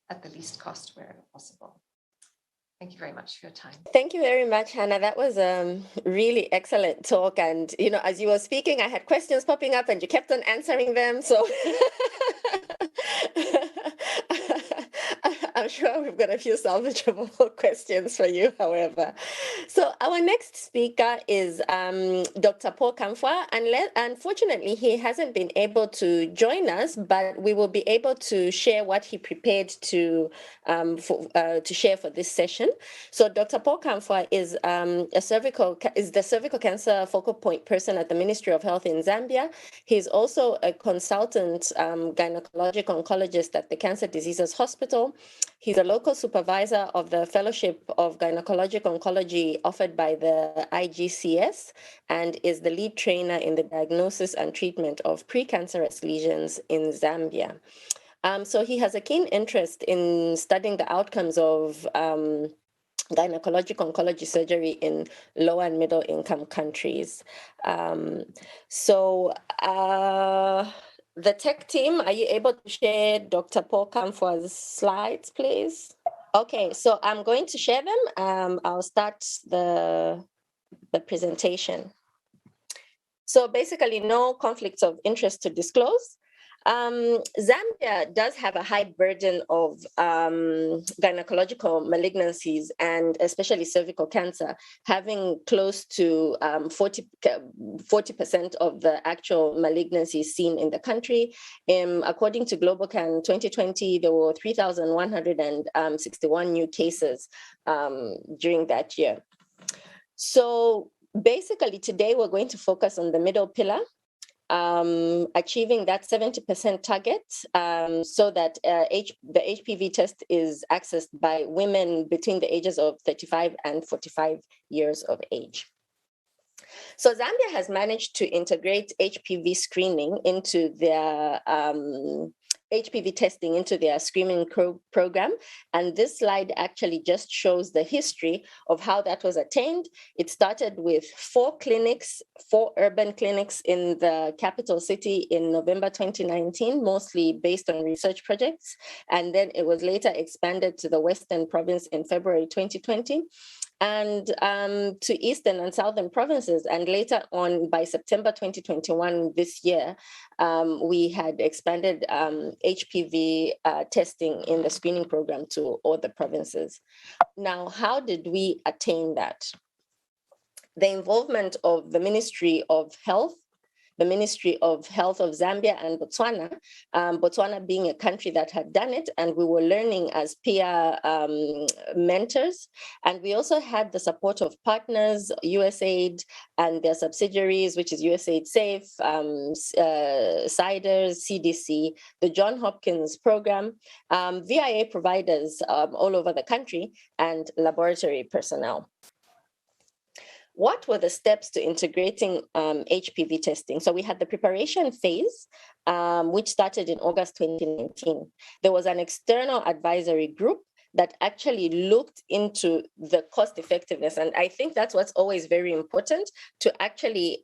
at the least cost wherever possible. Thank you very much for your time. Thank you very much, Hannah. That was a really excellent talk. And, you know, as you were speaking, I had questions popping up and you kept on answering them. So I'm sure we've got a few salvageable questions for you, however. So our next speaker is Dr. Paul Kamfwa. And unfortunately, he hasn't been able to join us, but we will be able to share what he prepared to share for this session. So Dr. Paul Kamfwa is the cervical cancer focal point person at the Ministry of Health in Zambia. He's also a consultant gynecological oncologist at the Cancer Diseases Hospital. He's a local supervisor of the Fellowship of Gynecological Oncology offered by the IGCS and is the lead trainer in the diagnosis and treatment of precancerous lesions in Zambia. So he has a keen interest in studying the outcomes of gynecological oncology surgery in low and middle income countries. The tech team, are you able to share Dr. Paul Kamfwa's slides, please? Okay, so I'm going to share them. I'll start the presentation. So basically, no conflicts of interest to disclose. Zambia does have a high burden of gynecological malignancies and especially cervical cancer, having close to 40% of the actual malignancies seen in the country. According to GlobalCan 2020, there were 3,161 new cases during that year. So basically today we're going to focus on the middle pillar, achieving that 70% target so that the HPV test is accessed by women between the ages of 35 and 45 years of age. So Zambia has managed to integrate HPV screening into their HPV testing into their screening program. And this slide actually just shows the history of how that was attained. It started with 4 urban clinics in the capital city in November 2019, mostly based on research projects. And then it was later expanded to the Western province in February 2020. And to eastern and southern provinces. And later on, by September 2021, this year, we had expanded HPV testing in the screening program to all the provinces. Now, how did we attain that? The involvement of the Ministry of Health, the Ministry of Health of Zambia and Botswana, Botswana being a country that had done it, and we were learning as peer mentors. And we also had the support of partners, USAID and their subsidiaries, which is USAID SAFE, CIDERS, CDC, the Johns Hopkins program, VIA providers all over the country, and laboratory personnel. What were the steps to integrating HPV testing? So we had the preparation phase, which started in August 2019. There was an external advisory group that actually looked into the cost effectiveness. And I think that's what's always very important, to actually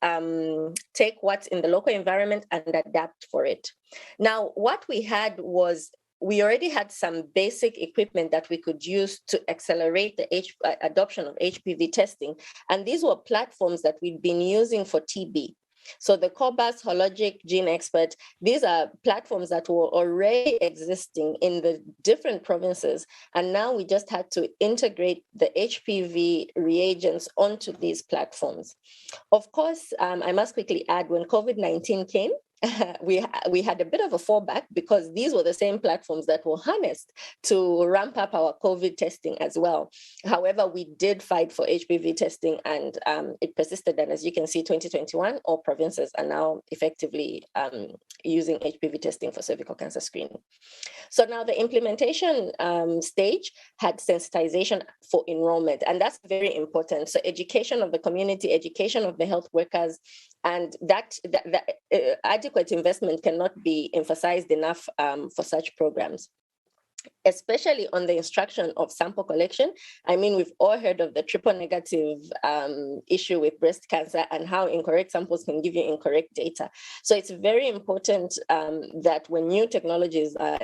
take what's in the local environment and adapt for it. Now, what we had was we already had some basic equipment that we could use to accelerate the adoption of HPV testing. And these were platforms that we'd been using for TB. So the Cobas, Hologic, GeneXpert, these are platforms that were already existing in the different provinces. And now we just had to integrate the HPV reagents onto these platforms. Of course, I must quickly add, when COVID-19 came, we had a bit of a fallback because these were the same platforms that were harnessed to ramp up our COVID testing as well. However, we did fight for HPV testing and it persisted. And as you can see, 2021, all provinces are now effectively using HPV testing for cervical cancer screening. So now the implementation stage had sensitization for enrollment, and that's very important. So education of the community, education of the health workers, and that adequate investment cannot be emphasized enough for such programs, especially on the instruction of sample collection. I mean, we've all heard of the triple negative issue with breast cancer and how incorrect samples can give you incorrect data. So it's very important that when new technologies are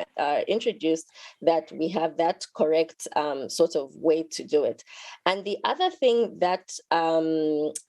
introduced, that we have that correct sort of way to do it. And the other thing that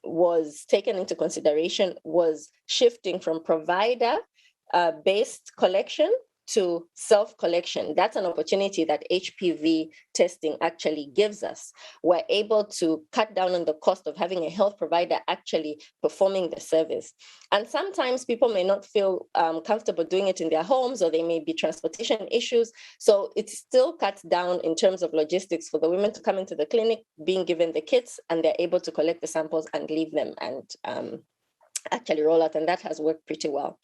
was taken into consideration was shifting from provider-based collection to self-collection. That's an opportunity that HPV testing actually gives us. We're able to cut down on the cost of having a health provider actually performing the service. And sometimes people may not feel comfortable doing it in their homes, or there may be transportation issues. So it still cuts down in terms of logistics for the women to come into the clinic, being given the kits, and they're able to collect the samples and leave them and actually roll out, and that has worked pretty well.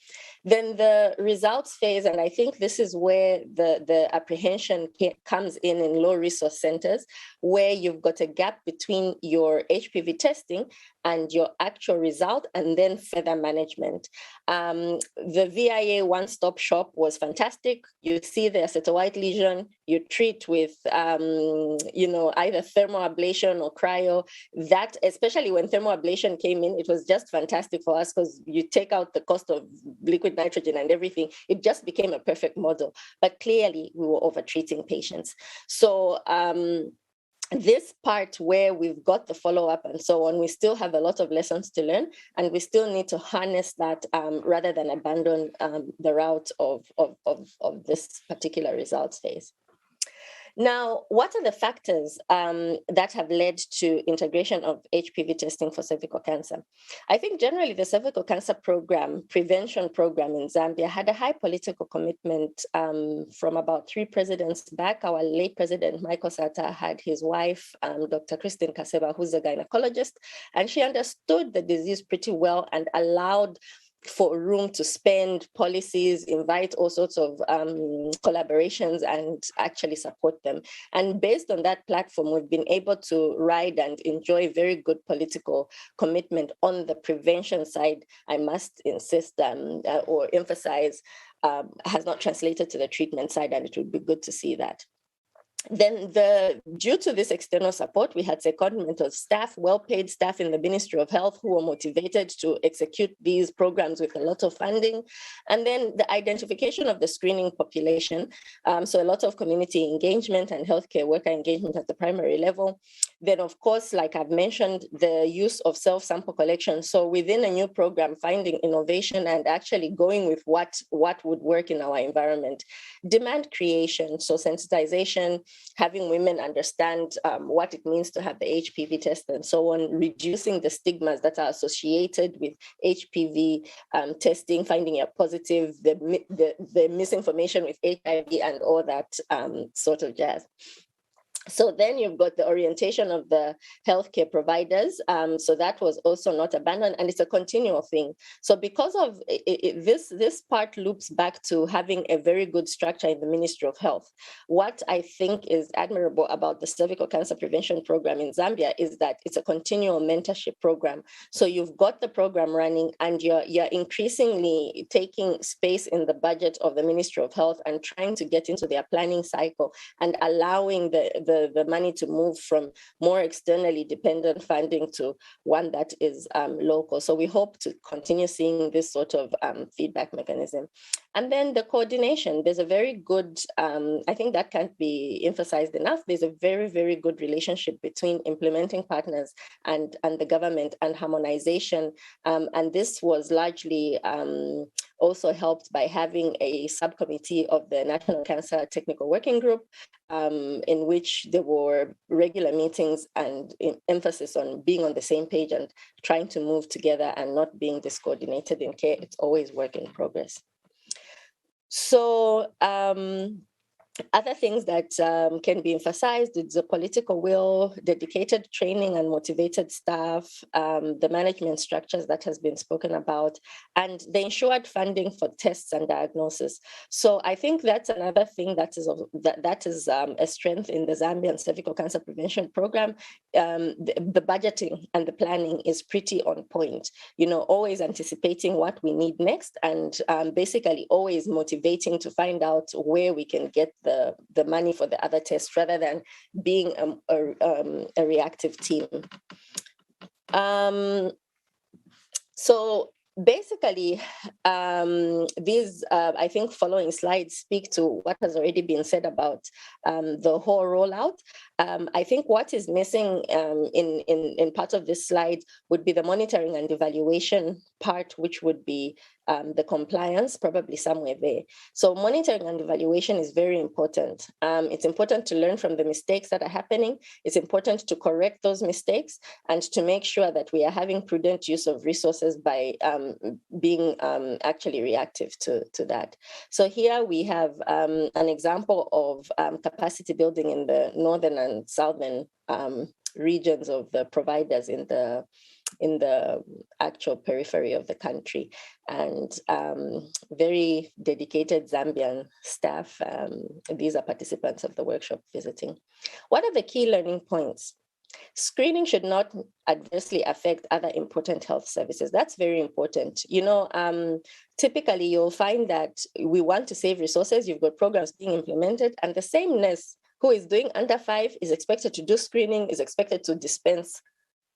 Then the results phase, and I think this is where the apprehension comes in low resource centers, where you've got a gap between your HPV testing and your actual result, and then further management. The VIA one-stop shop was fantastic. You see the aceto-white lesion, you treat with either thermoablation or cryo. That, especially when thermoablation came in, it was just fantastic for us because you take out the cost of liquid nitrogen and everything. It just became a perfect model. But clearly, we were over-treating patients. So this part where we've got the follow-up and so on, we still have a lot of lessons to learn, and we still need to harness that rather than abandon the route of this particular results phase. Now, what are the factors that have led to integration of HPV testing for cervical cancer? I think generally the cervical cancer prevention program in Zambia had a high political commitment from about 3 presidents back. Our late president, Michael Sata, had his wife, Dr. Christine Kaseba, who's a gynecologist, and she understood the disease pretty well and allowed for room to spend policies, invite all sorts of collaborations and actually support them. And based on that platform, we've been able to ride and enjoy very good political commitment on the prevention side. I must insist or emphasize, has not translated to the treatment side, and it would be good to see that. Then due to this external support, we had secondment of staff, well-paid staff in the Ministry of Health who were motivated to execute these programs with a lot of funding. And then the identification of the screening population. So a lot of community engagement and healthcare worker engagement at the primary level. Then, of course, like I've mentioned, the use of self-sample collection. So within a new program, finding innovation and actually going with what would work in our environment. Demand creation, so sensitization, having women understand what it means to have the HPV test and so on, reducing the stigmas that are associated with HPV testing, finding it positive, the misinformation with HIV and all that sort of jazz. So then you've got the orientation of the healthcare providers. So that was also not abandoned, and it's a continual thing. So because of this part loops back to having a very good structure in the Ministry of Health. What I think is admirable about the cervical cancer prevention program in Zambia is that it's a continual mentorship program. So you've got the program running, and you're increasingly taking space in the budget of the Ministry of Health and trying to get into their planning cycle and allowing the money to move from more externally dependent funding to one that is local. So we hope to continue seeing this sort of feedback mechanism. And then the coordination, there's a very good, I think that can't be emphasized enough. There's a very, very good relationship between implementing partners and the government and harmonization. And this was largely also helped by having a subcommittee of the National Cancer Technical Working Group, in which there were regular meetings and emphasis on being on the same page and trying to move together and not being discoordinated in care. It's always work in progress. So other things that can be emphasized is the political will, dedicated training and motivated staff, the management structures that has been spoken about, and the ensured funding for tests and diagnosis. So I think that's another thing that is a strength in the Zambian cervical cancer prevention program. The budgeting and the planning is pretty on point, always anticipating what we need next and basically always motivating to find out where we can get the money for the other tests rather than being a reactive team. So basically, these, I think, following slides speak to what has already been said about the whole rollout. I think what is missing in part of this slide would be the monitoring and evaluation part, which would be the compliance, probably somewhere there. So monitoring and evaluation is very important. It's important to learn from the mistakes that are happening. It's important to correct those mistakes and to make sure that we are having prudent use of resources by being actually reactive to that. So here we have an example of capacity building in the northern and southern regions of the providers in the the actual periphery of the country, and very dedicated Zambian staff. These are participants of the workshop visiting. What are the key learning points? Screening should not adversely affect other important health services. That's very important. Typically you'll find that we want to save resources. You've got programs being implemented, and the same nurse who is doing under 5 is expected to do screening, is expected to dispense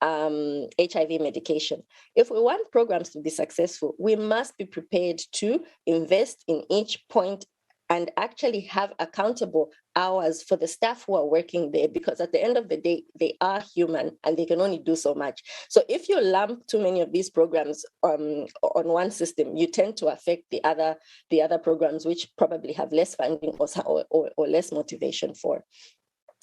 HIV medication. If we want programs to be successful, we must be prepared to invest in each point and actually have accountable hours for the staff who are working there, because at the end of the day, they are human and they can only do so much. So if you lump too many of these programs on one system, you tend to affect the other programs, which probably have less funding or less motivation for.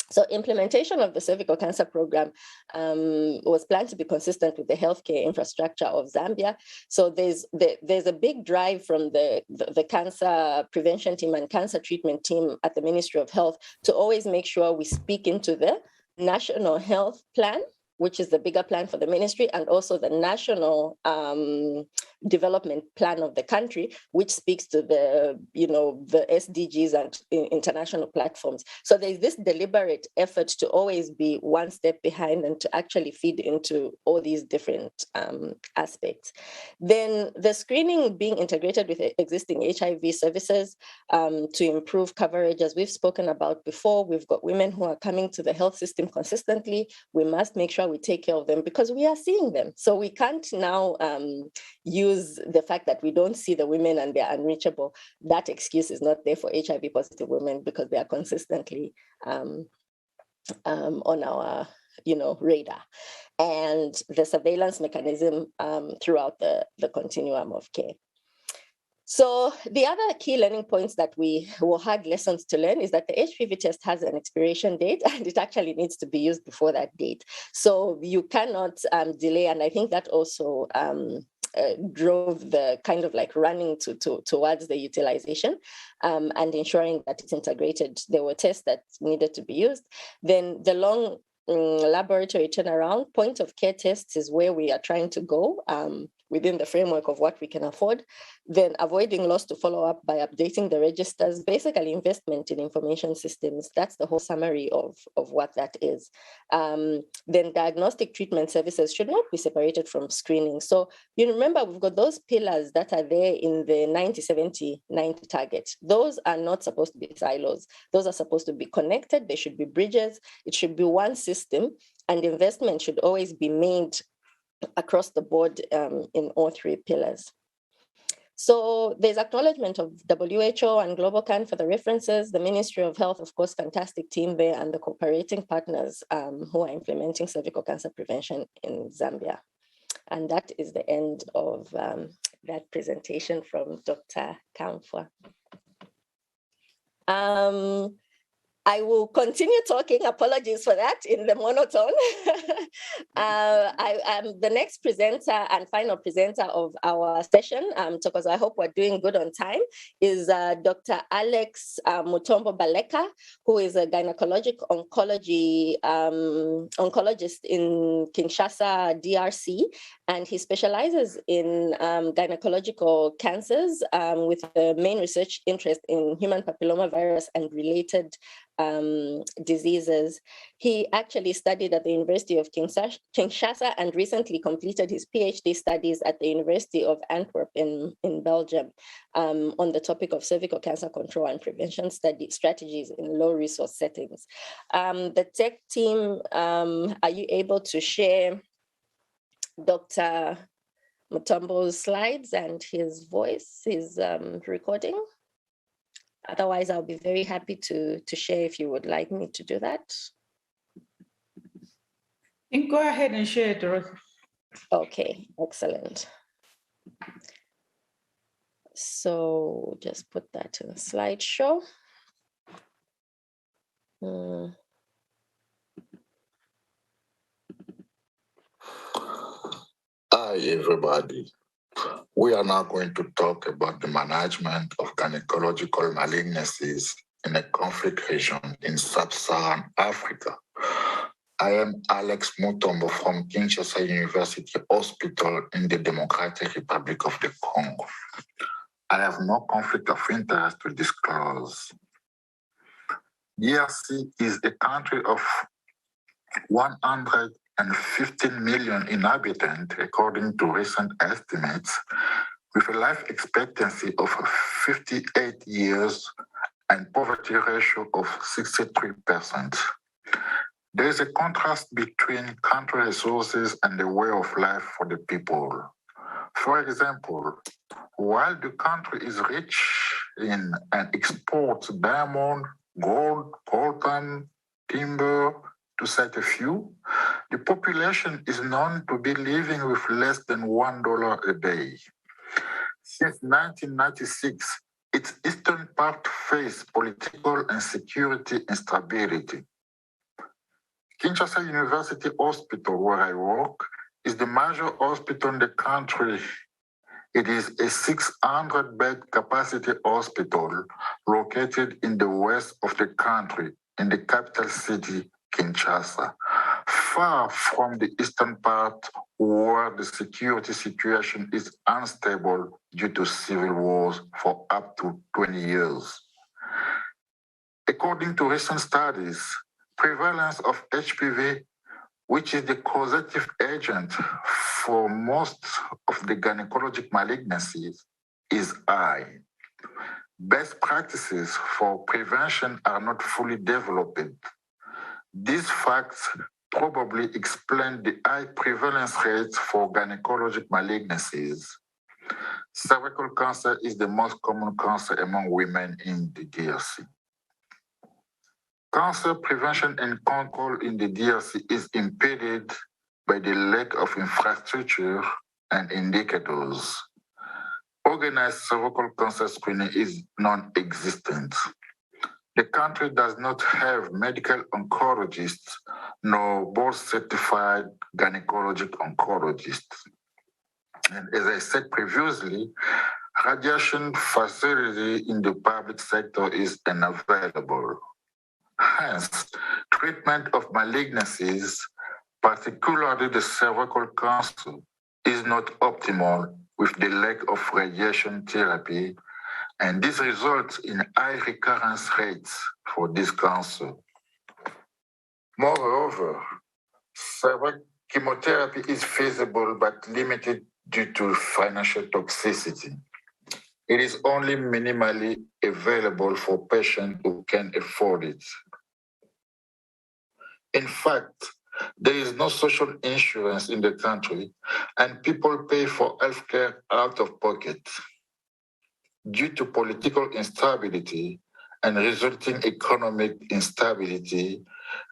So implementation of the cervical cancer program was planned to be consistent with the healthcare infrastructure of Zambia. So there's a big drive from the cancer prevention team and cancer treatment team at the Ministry of Health to always make sure we speak into the National Health Plan, which is the bigger plan for the ministry, and also the national development plan of the country, which speaks to the SDGs and international platforms. So there's this deliberate effort to always be one step behind and to actually feed into all these different aspects. Then the screening being integrated with existing HIV services to improve coverage, as we've spoken about before. We've got women who are coming to the health system consistently. We must make sure we take care of them because we are seeing them. So we can't now use the fact that we don't see the women and they're unreachable. That excuse is not there for HIV positive women because they are consistently on our radar. And the surveillance mechanism throughout the continuum of care. So the other key learning points that we had lessons to learn is that the HPV test has an expiration date and it actually needs to be used before that date. So you cannot delay. And I think that also drove the kind of like running towards the utilization and ensuring that it's integrated. There were tests that needed to be used. Then the long laboratory turnaround, point of care tests is where we are trying to go within the framework of what we can afford. Then avoiding loss to follow up by updating the registers, basically investment in information systems. That's the whole summary of what that is. Then diagnostic treatment services should not be separated from screening. So you remember we've got those pillars that are there in the 90-70-90 target. Those are not supposed to be silos. Those are supposed to be connected. They should be bridges. It should be one system, and investment should always be made across the board in all 3 pillars. So there's acknowledgement of WHO and Global Can for the references, the Ministry of Health, of course, fantastic team there, and the cooperating partners who are implementing cervical cancer prevention in Zambia. And that is the end of that presentation from Dr. Kamfwa. I will continue talking, apologies for that, in the monotone. I am the next presenter and final presenter of our session, because I hope we're doing good on time, is Dr. Alex Mutombo Baleka, who is a gynecologic oncologist in Kinshasa, DRC, and he specializes in gynecological cancers with the main research interest in human papillomavirus and related diseases. He actually studied at the University of Kinshasa and recently completed his PhD studies at the University of Antwerp in Belgium on the topic of cervical cancer control and prevention strategies in low resource settings. The tech team, are you able to share Dr. Mutombo's slides and his voice, his recording? Otherwise, I'll be very happy to share if you would like me to do that. You can go ahead and share it, Dorothy. Okay, excellent. So just put that in the slideshow. Hi, everybody. We are now going to talk about the management of gynecological malignancies in a conflict region in sub-Saharan Africa. I am Alex Mutombo from Kinshasa University Hospital in the Democratic Republic of the Congo. I have no conflict of interest to disclose. DRC is a country of 115 million inhabitants, according to recent estimates, with a life expectancy of 58 years and poverty ratio of 63%. There is a contrast between country resources and the way of life for the people. For example, while the country is rich in and exports diamond, gold, coltan, timber, to cite a few, the population is known to be living with less than $1 a day. Since 1996, its eastern part faced political and security instability. Kinshasa University Hospital, where I work, is the major hospital in the country. It is a 600-bed capacity hospital located in the west of the country, in the capital city, Kinshasa, far from the eastern part where the security situation is unstable due to civil wars for up to 20 years. According to recent studies, prevalence of HPV, which is the causative agent for most of the gynecologic malignancies, is high. Best practices for prevention are not fully developed. These facts probably explain the high prevalence rates for gynecologic malignancies. Cervical cancer is the most common cancer among women in the DRC. Cancer prevention and control in the DRC is impeded by the lack of infrastructure and indicators. Organized cervical cancer screening is non-existent. The country does not have medical oncologists nor board-certified gynecologic oncologists. And as I said previously, radiation facility in the public sector is unavailable. Hence, treatment of malignancies, particularly the cervical cancer, is not optimal with the lack of radiation therapy, and this results in high recurrence rates for this cancer. Moreover, cervical chemotherapy is feasible but limited due to financial toxicity. It is only minimally available for patients who can afford it. In fact, there is no social insurance in the country, and people pay for healthcare out of pocket. Due to political instability and resulting economic instability,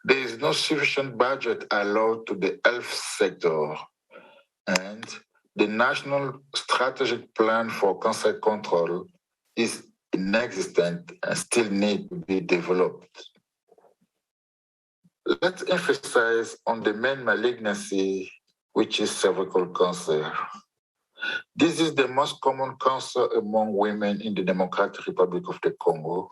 there is no sufficient budget allowed to the health sector, and the National Strategic Plan for Cancer Control is inexistent and still needs to be developed. Let's emphasize on the main malignancy, which is cervical cancer. This is the most common cancer among women in the Democratic Republic of the Congo,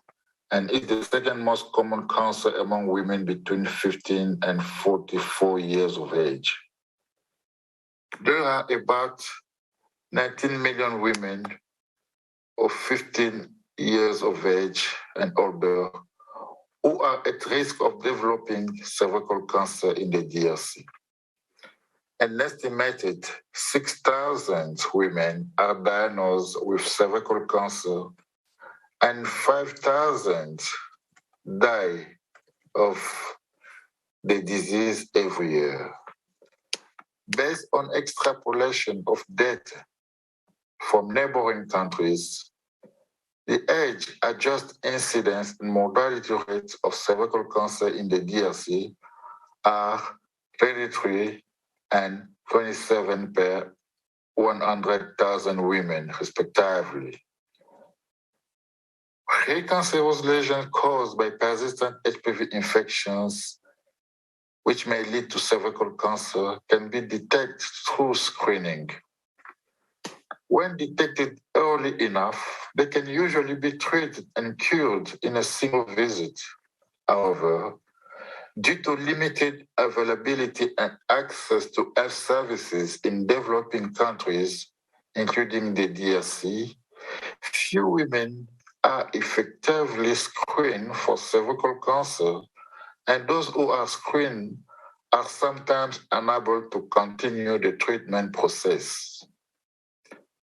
and is the second most common cancer among women between 15 and 44 years of age. There are about 19 million women of 15 years of age and older who are at risk of developing cervical cancer in the DRC. An estimated 6,000 women are diagnosed with cervical cancer, and 5,000 die of the disease every year. Based on extrapolation of data from neighboring countries, the age-adjusted incidence and mortality rates of cervical cancer in the DRC are 33 and 27 per 100,000 women, respectively. Precancerous lesions caused by persistent HPV infections, which may lead to cervical cancer, can be detected through screening. When detected early enough, they can usually be treated and cured in a single visit. However, Due to limited availability and access to health services in developing countries, including the DRC, few women are effectively screened for cervical cancer, and those who are screened are sometimes unable to continue the treatment process.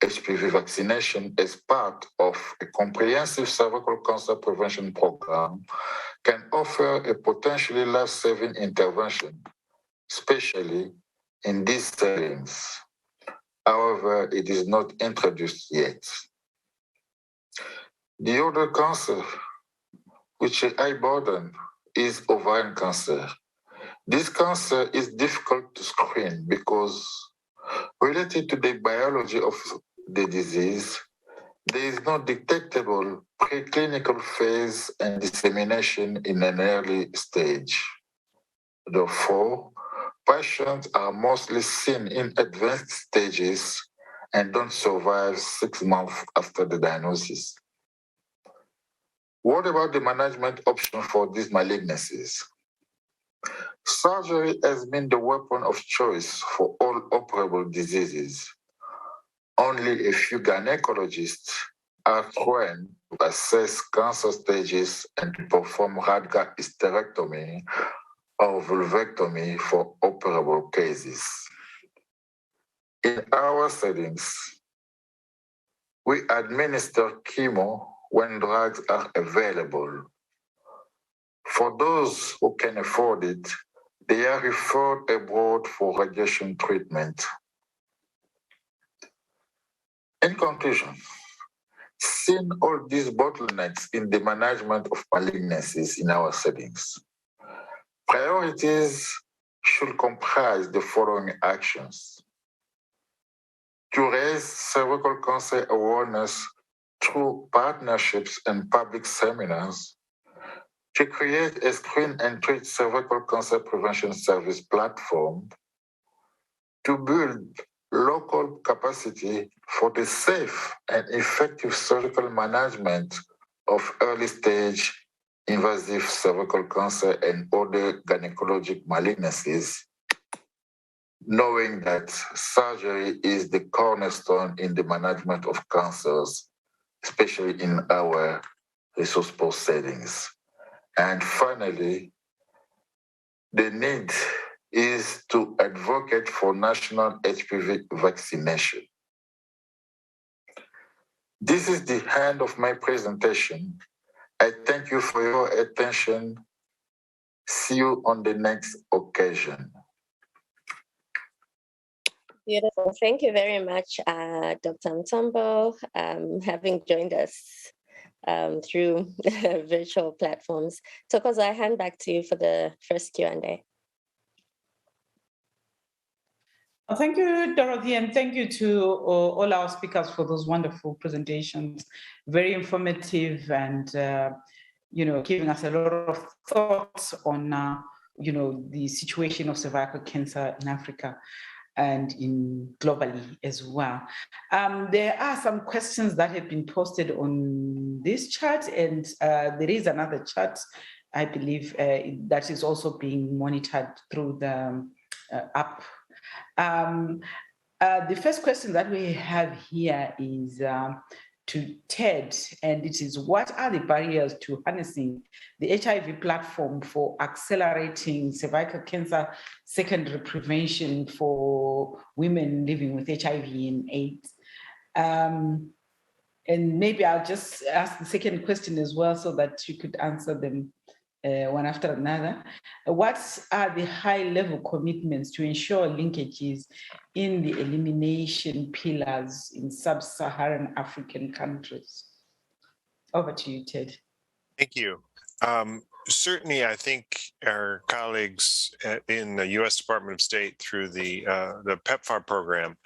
HPV vaccination as part of a comprehensive cervical cancer prevention program can offer a potentially life-saving intervention, especially in these settings. However, it is not introduced yet. The other cancer, which is high burden, is ovarian cancer. This cancer is difficult to screen because related to the biology of the disease, there is no detectable preclinical phase and dissemination in an early stage. Therefore, patients are mostly seen in advanced stages and don't survive 6 months after the diagnosis. What about the management option for these malignancies? Surgery has been the weapon of choice for all operable diseases. Only a few gynecologists are trained to assess cancer stages and to perform radical hysterectomy or vulvectomy for operable cases. In our settings, we administer chemo when drugs are available. For those who can afford it, they are referred abroad for radiation treatment. In conclusion, seeing all these bottlenecks in the management of malignancies in our settings, priorities should comprise the following actions: to raise cervical cancer awareness through partnerships and public seminars, to create a screen and treat cervical cancer prevention service platform, to build local capacity for the safe and effective surgical management of early stage invasive cervical cancer and other gynecologic malignancies, knowing that surgery is the cornerstone in the management of cancers, especially in our resource-poor settings. And finally, the need is to advocate for national HPV vaccination. This is the end of my presentation. I thank you for your attention. See you on the next occasion. Beautiful. Thank you very much, Dr. Mtombo, having joined us through virtual platforms. Tokozo, I hand back to you for the first Q&A. Well, thank you, Dorothy, and thank you to all our speakers for those wonderful presentations. Very informative and, giving us a lot of thoughts on, the situation of cervical cancer in Africa and globally as well. There are some questions that have been posted on this chat, and there is another chat, I believe, that is also being monitored through the app. The first question that we have here is to Ted, and it is: what are the barriers to harnessing the HIV platform for accelerating cervical cancer secondary prevention for women living with HIV and AIDS? And maybe I'll just ask the second question as well so that you could answer them one after another. What are the high-level commitments to ensure linkages in the elimination pillars in sub-Saharan African countries? Over to you, Ted. Thank you. Certainly, I think our colleagues in the U.S. Department of State through the PEPFAR program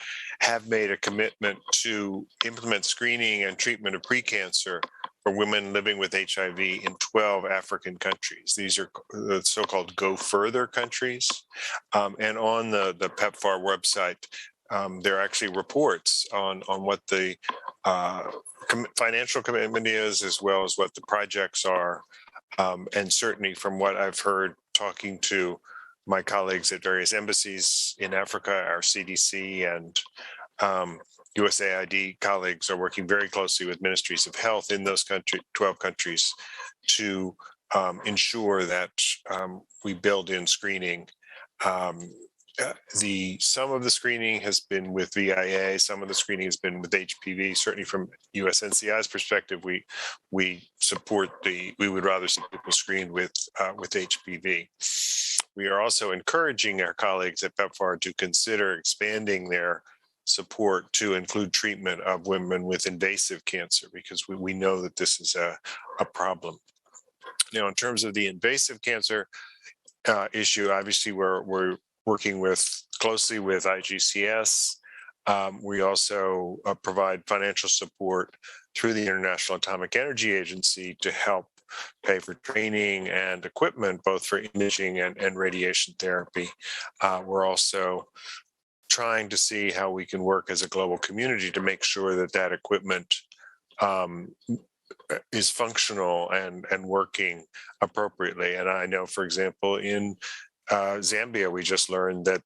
have made a commitment to implement screening and treatment of precancer for women living with HIV in 12 African countries. These are the so-called Go Further countries. And on the PEPFAR website, there are actually reports on what the financial commitment is, as well as what the projects are. And certainly from what I've heard talking to my colleagues at various embassies in Africa, our CDC and USAID colleagues are working very closely with ministries of health in those 12 countries to ensure that we build in screening. Some of the screening has been with VIA, some of the screening has been with HPV. Certainly from USNCI's perspective, we would rather see people screened with HPV. We are also encouraging our colleagues at PEPFAR to consider expanding their support to include treatment of women with invasive cancer, because we know that this is a problem. Now, in terms of the invasive cancer issue, obviously we're working closely with IGCS. We also provide financial support through the International Atomic Energy Agency to help pay for training and equipment, both for imaging and radiation therapy. We're also trying to see how we can work as a global community to make sure that equipment is functional and working appropriately. And I know, for example, in Zambia, we just learned that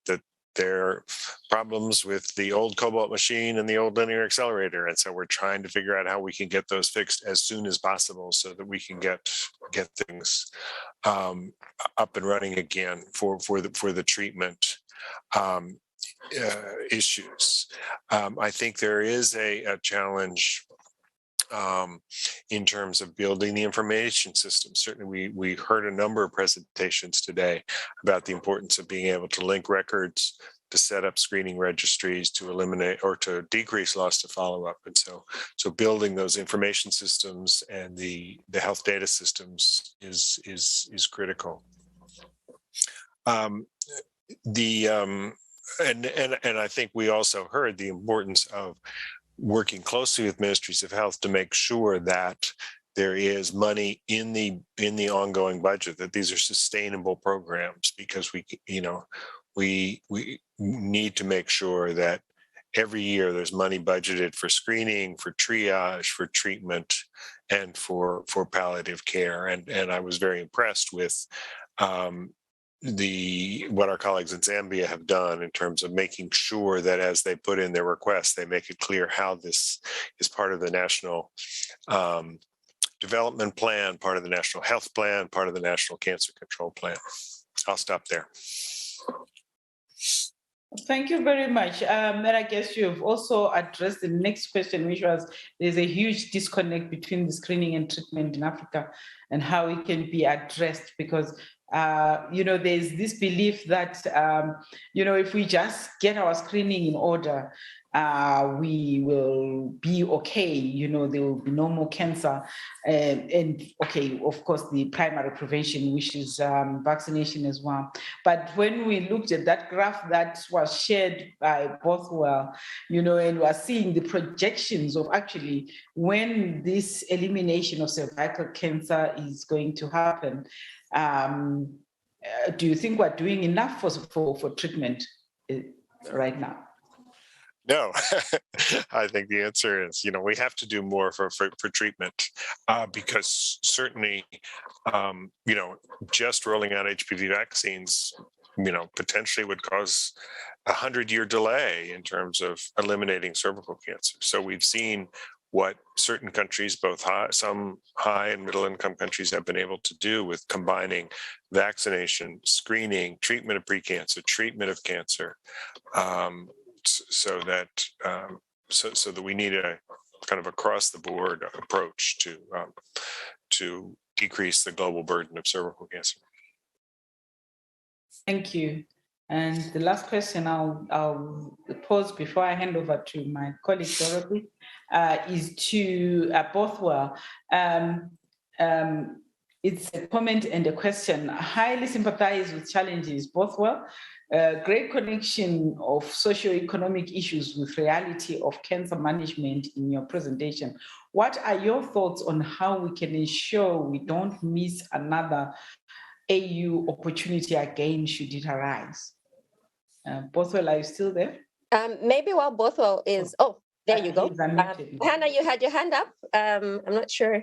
there are problems with the old cobalt machine and the old linear accelerator. And so we're trying to figure out how we can get those fixed as soon as possible so that we can get things up and running again for the treatment issues. I think there is a challenge in terms of building the information system. Certainly, we heard a number of presentations today about the importance of being able to link records, to set up screening registries, to eliminate or to decrease loss to follow-up. And so building those information systems and the health data systems is critical. And I think we also heard the importance of working closely with ministries of health to make sure that there is money in the ongoing budget, that these are sustainable programs, because we need to make sure that every year there's money budgeted for screening, for triage, for treatment, and for palliative care. And I was very impressed with what our colleagues in Zambia have done in terms of making sure that as they put in their requests, they make it clear how this is part of the national development plan, part of the national health plan, part of the national cancer control plan. I'll stop there. Thank you very much. And I guess you've also addressed the next question, which was there's a huge disconnect between the screening and treatment in Africa and how it can be addressed, because there's this belief that, if we just get our screening in order, we will be okay, there will be no more cancer. And okay, of course, the primary prevention, which is vaccination as well. But when we looked at that graph that was shared by Bothwell, and we're seeing the projections of actually when this elimination of cervical cancer is going to happen, do you think we're doing enough for treatment right now? No, I think the answer is, we have to do more for treatment, because certainly, just rolling out HPV vaccines, potentially would cause a 100-year delay in terms of eliminating cervical cancer. So we've seen what certain countries, some high and middle income countries, have been able to do with combining vaccination, screening, treatment of precancer, treatment of cancer, so that we need a kind of across the board approach to decrease the global burden of cervical cancer. Thank you. And the last question I'll pose before I hand over to my colleague Dorothy is to Bothwell. It's a comment and a question. Highly sympathize with challenges, Bothwell. Great connection of socio-economic issues with reality of cancer management in your presentation. What are your thoughts on how we can ensure we don't miss another AU opportunity again should it arise? Bothwell, are you still there? Maybe while Bothwell is, there you go. Hannah, you had your hand up. I'm not sure.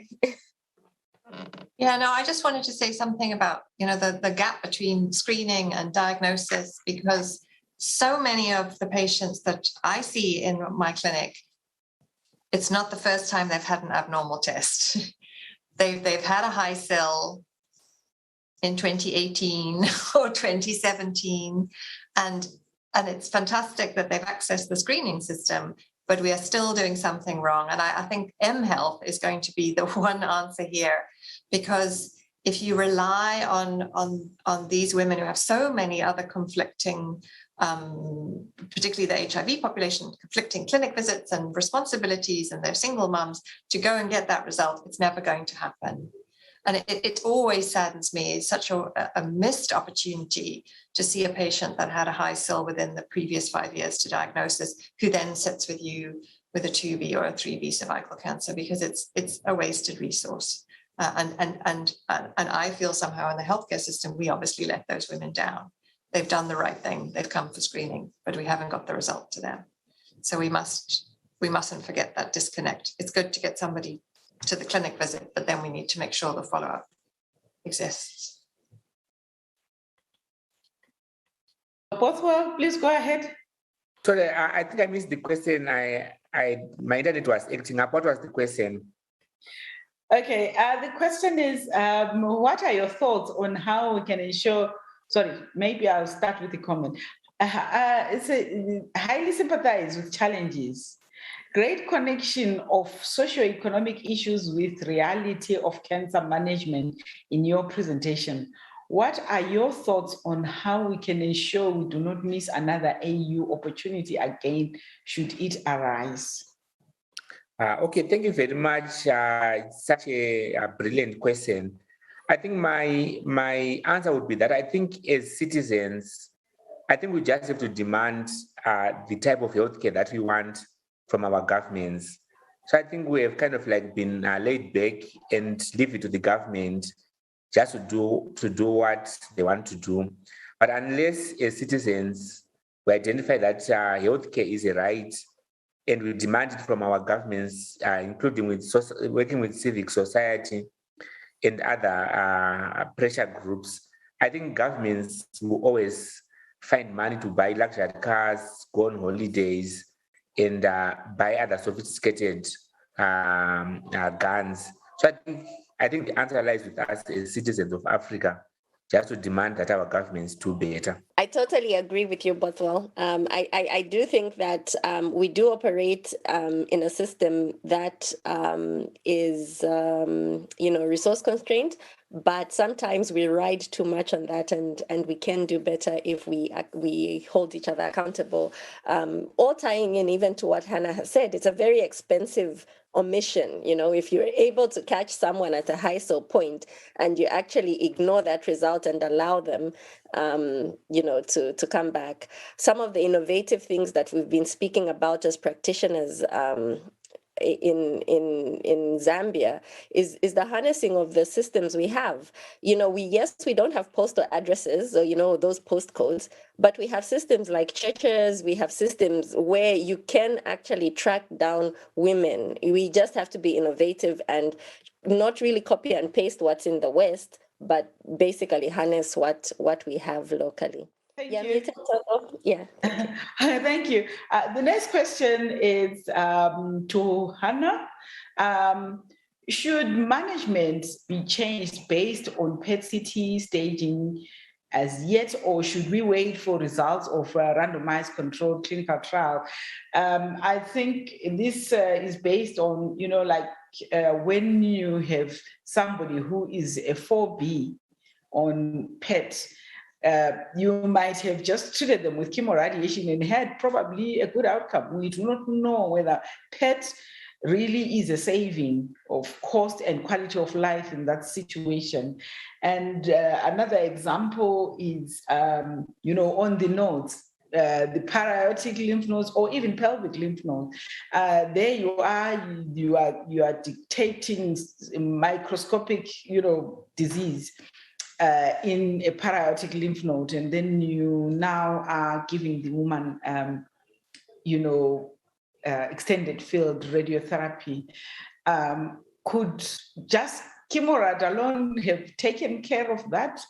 Yeah, no, I just wanted to say something about, the gap between screening and diagnosis, because so many of the patients that I see in my clinic, it's not the first time they've had an abnormal test. They've had a high cell in 2018 or 2017, and it's fantastic that they've accessed the screening system, but we are still doing something wrong. And I think mHealth is going to be the one answer here, because if you rely on these women who have so many other conflicting, particularly the HIV population, conflicting clinic visits and responsibilities, and they're single moms, to go and get that result, it's never going to happen. And it always saddens me. It's such a missed opportunity to see a patient that had a high SIL within the previous 5 years to diagnosis, who then sits with you with a 2B or a 3B cervical cancer, because it's a wasted resource. And I feel somehow in the healthcare system, we obviously let those women down. They've done the right thing. They've come for screening, but we haven't got the result to them. So we mustn't forget that disconnect. It's good to get somebody to the clinic visit, but then we need to make sure the follow-up exists. Bothwell, please go ahead. Sorry, I think I missed the question. My internet was acting up. What was the question? Okay, the question is, what are your thoughts on how we can ensure, sorry, maybe I'll start with the comment. Highly sympathize with challenges. Great connection of socioeconomic issues with reality of cancer management in your presentation. What are your thoughts on how we can ensure we do not miss another AU opportunity again, should it arise? Okay, thank you very much. Such a brilliant question. I think my answer would be that I think as citizens, I think we just have to demand the type of healthcare that we want from our governments. So I think we have kind of like been laid back and leave it to the government just to do what they want to do. But unless as citizens we identify that healthcare is a right, and we demand it from our governments, including working with civic society and other pressure groups, I think governments will always find money to buy luxury cars, go on holidays, and buy other sophisticated guns. So I think the answer lies with us as citizens of Africa, just to demand that our governments do better. I totally agree with you, Bothwell. I do think that we do operate in a system that is, resource constrained, but sometimes we ride too much on that, and we can do better if we hold each other accountable. All tying in even to what Hannah has said, it's a very expensive omission. If you're able to catch someone at a high SIL point and you actually ignore that result and allow them to come back. Some of the innovative things that we've been speaking about as practitioners in Zambia is the harnessing of the systems we have. We don't have postal addresses, or those postcodes, but we have systems like churches. We have systems where you can actually track down women. We just have to be innovative and not really copy and paste what's in the West, but basically harness what we have locally. Thank Yeah, you. Yeah. Thank you. The next question is to Hannah. Should management be changed based on PET-CT staging as yet, or should we wait for results of a randomized controlled clinical trial? I think this is based on, when you have somebody who is a 4B on PET, you might have just treated them with chemoradiation and had probably a good outcome. We do not know whether PET really is a saving of cost and quality of life in that situation. And another example is, on the nodes, the para-aortic lymph nodes or even pelvic lymph nodes. There you are dictating microscopic, disease in a para-aortic lymph node, and then you now are giving the woman, extended field radiotherapy. Could just chemorad alone have taken care of that?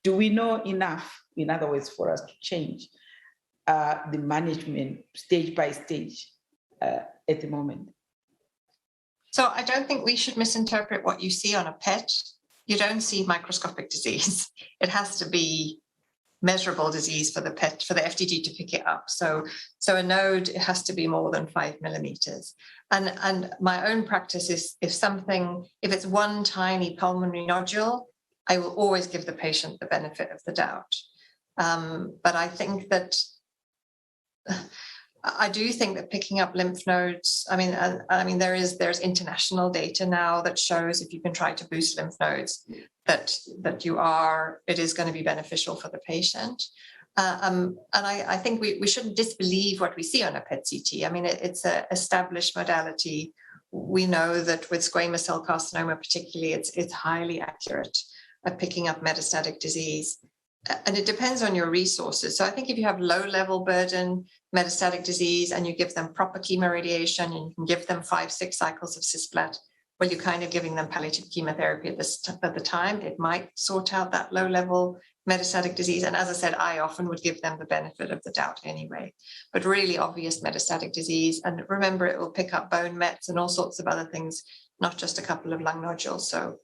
Do we know enough, in other words, for us to change the management stage by stage at the moment? So I don't think we should misinterpret what you see on a PET. You don't see microscopic disease. It has to be measurable disease for the PET, for the FDG to pick it up. So a node, it has to be more than 5 millimeters. And my own practice is if it's one tiny pulmonary nodule, I will always give the patient the benefit of the doubt. But I do think that picking up lymph nodes, there's international data now that shows if you can try to boost lymph nodes, that it is going to be beneficial for the patient. And I think we shouldn't disbelieve what we see on a PET-CT. I mean, it's an established modality. We know that with squamous cell carcinoma particularly, it's highly accurate at picking up metastatic disease. And it depends on your resources. So I think if you have low-level burden metastatic disease and you give them proper chemoradiation and you can give them 5-6 cycles of cisplatin, well, you're kind of giving them palliative chemotherapy at the time. It might sort out that low-level metastatic disease. And as I said, I often would give them the benefit of the doubt anyway. But really obvious metastatic disease. And remember, it will pick up bone mets and all sorts of other things, not just a couple of lung nodules. So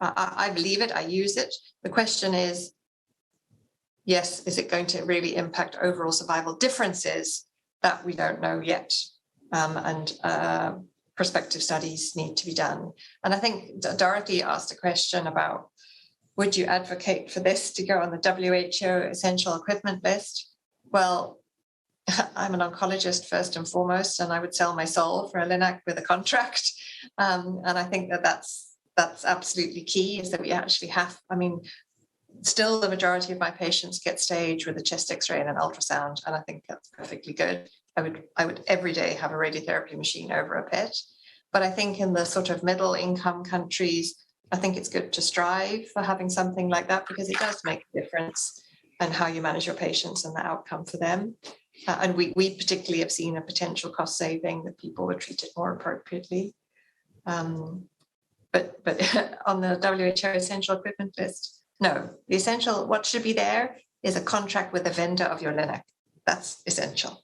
I believe it. I use it. The question is, yes, is it going to really impact overall survival differences? That we don't know yet. And prospective studies need to be done. And I think Dorothy asked a question about, would you advocate for this to go on the WHO essential equipment list? Well, I'm an oncologist first and foremost, and I would sell my soul for a LINAC with a contract. And I think that's absolutely key, is that we actually have, still the majority of my patients get staged with a chest X-ray and an ultrasound, and I think that's perfectly good. I would every day have a radiotherapy machine over a PET. But I think in the sort of middle income countries, I think it's good to strive for having something like that, because it does make a difference in how you manage your patients and the outcome for them. And we particularly have seen a potential cost saving, that people were treated more appropriately. But on the WHO essential equipment list, no, what should be there is a contract with the vendor of your LINAC. That's essential,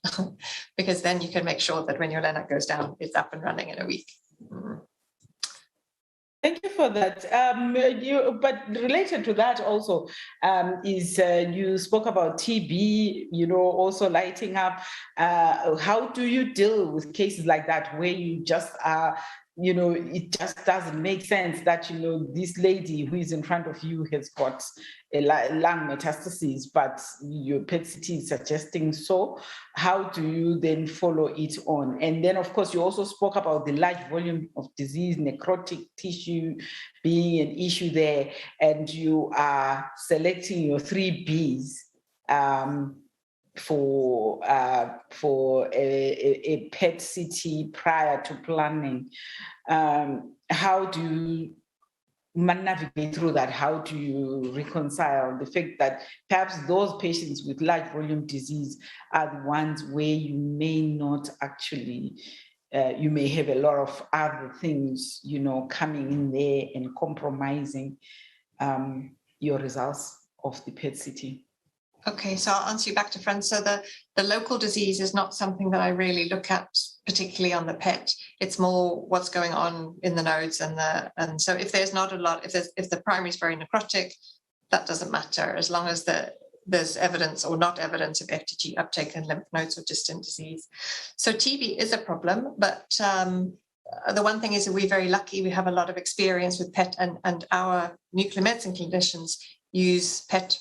because then you can make sure that when your LINAC goes down, it's up and running in a week. Thank you for that. But related to that also is you spoke about TB, also lighting up. How do you deal with cases like that, where you just are, it just doesn't make sense that, this lady who is in front of you has got a lung metastasis, but your PET-CT is suggesting so. How do you then follow it on? And then, of course, you also spoke about the large volume of disease, necrotic tissue being an issue there, and you are selecting your 3Bs for a PET-CT prior to planning. How do you navigate through that? How do you reconcile the fact that perhaps those patients with large volume disease are the ones where you may not actually, you may have a lot of other things, coming in there and compromising your results of the PET-CT? Okay, so I'll answer you back to front. So the local disease is not something that I really look at, particularly on the PET. It's more what's going on in the nodes, and so if there's not a lot, if the primary is very necrotic, that doesn't matter, as long as there's evidence or not evidence of FDG uptake in lymph nodes or distant disease. So TB is a problem, but the one thing is that we're very lucky. We have a lot of experience with PET, and our nuclear medicine clinicians use PET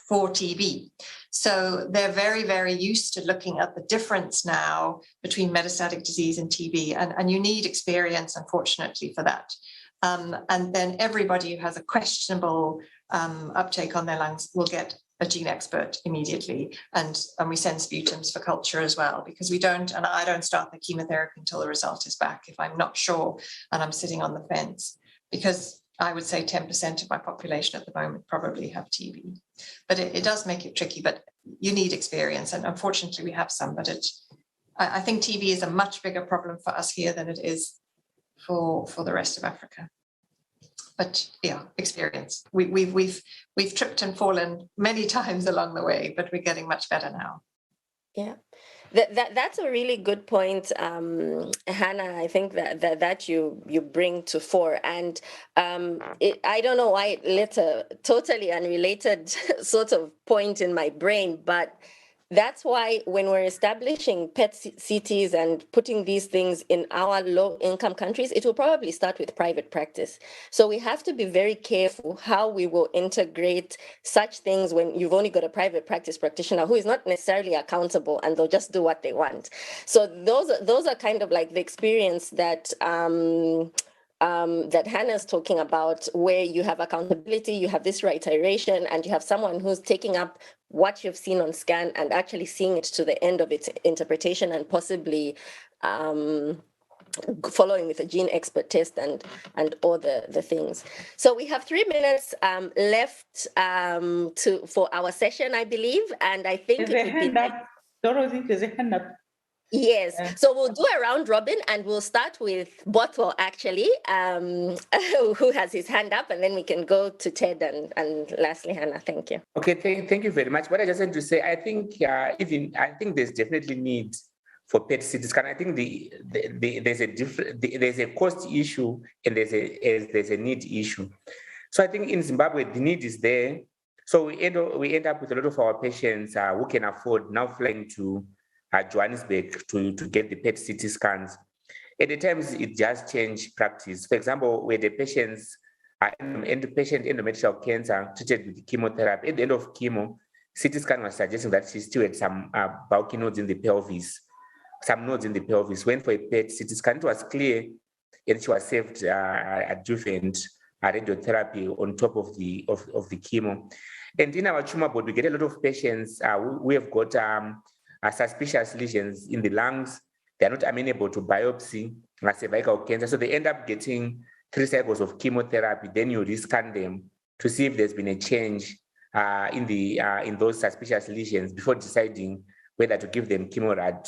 for TB. So they're very, very used to looking at the difference now between metastatic disease and TB. And you need experience, unfortunately, for that. And then everybody who has a questionable uptake on their lungs will get a gene expert immediately. And we send sputums for culture as well, because I don't start the chemotherapy until the result is back, if I'm not sure and I'm sitting on the fence, because I would say 10% of my population at the moment probably have TB. But it does make it tricky, but you need experience. And unfortunately, we have some, but I think TB is a much bigger problem for us here than it is for the rest of Africa. but yeah, experience. We've tripped and fallen many times along the way, but we're getting much better now. Yeah. That's a really good point, Hannah. I think that you bring to fore, and I don't know why it lit a totally unrelated sort of point in my brain, but that's why when we're establishing PET CTs and putting these things in our low-income countries, it will probably start with private practice. So we have to be very careful how we will integrate such things when you've only got a private practice practitioner who is not necessarily accountable and they'll just do what they want. So those are kind of like the experience that that Hannah's talking about, where you have accountability, you have this reiteration, and you have someone who's taking up what you've seen on scan and actually seeing it to the end of its interpretation, and possibly following with a gene expert test and all the things. So we have 3 minutes left for our session, I believe, and I think There's a hand up. Dorothy, there's a hand up. Yes, so we'll do a round robin, and we'll start with Boto, actually, who has his hand up, and then we can go to Ted and lastly Hannah. Thank you. Okay, thank you very much. What I just want to say, I think there's definitely need for PET CT scan. I think there's a cost issue and there's a need issue. So I think in Zimbabwe the need is there. So we end up with a lot of our patients who can afford now flying to Johannesburg to get the PET CT scans. At the times, it just changed practice. For example, where the patients endometrial cancer treated with chemotherapy, at the end of chemo, CT scan was suggesting that she still had some bulky nodes in the pelvis, went for a PET CT scan. It was clear, and she was saved adjuvant radiotherapy on top of the chemo. And in our tumor board, we get a lot of patients who have got suspicious lesions in the lungs. They're not amenable to biopsy, cervical cancer. So they end up getting 3 cycles of chemotherapy. Then you rescan them to see if there's been a change in those suspicious lesions before deciding whether to give them chemorad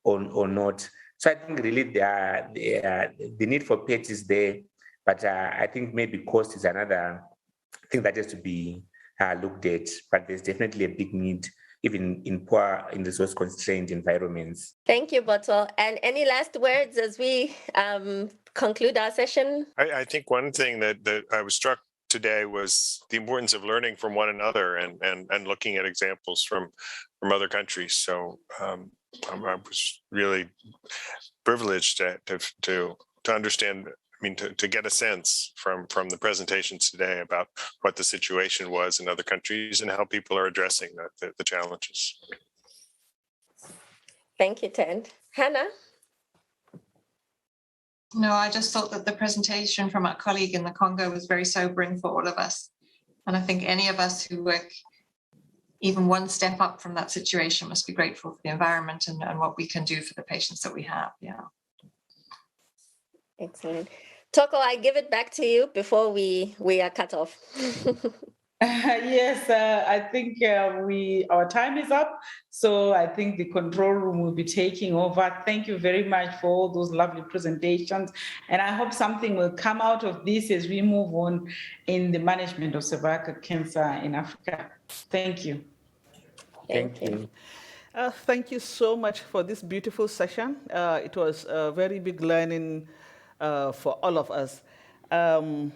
or not. So I think really the need for PET is there, but I think maybe cost is another thing that has to be looked at. But there's definitely a big need, even in resource-constrained environments. Thank you, Boto. And any last words as we conclude our session? I think one thing that I was struck today was the importance of learning from one another and looking at examples from other countries. So I was really privileged to understand. I mean, to get a sense from the presentations today about what the situation was in other countries and how people are addressing the challenges. Thank you, Ted. Hannah? No, I just thought that the presentation from our colleague in the Congo was very sobering for all of us. And I think any of us who work even one step up from that situation must be grateful for the environment and what we can do for the patients that we have. Yeah. Excellent. Toko, I give it back to you before we are cut off. Yes, I think our time is up. So I think the control room will be taking over. Thank you very much for all those lovely presentations. And I hope something will come out of this as we move on in the management of cervical cancer in Africa. Thank you. Thank you. Thank you so much for this beautiful session. It was a very big learning for all of us.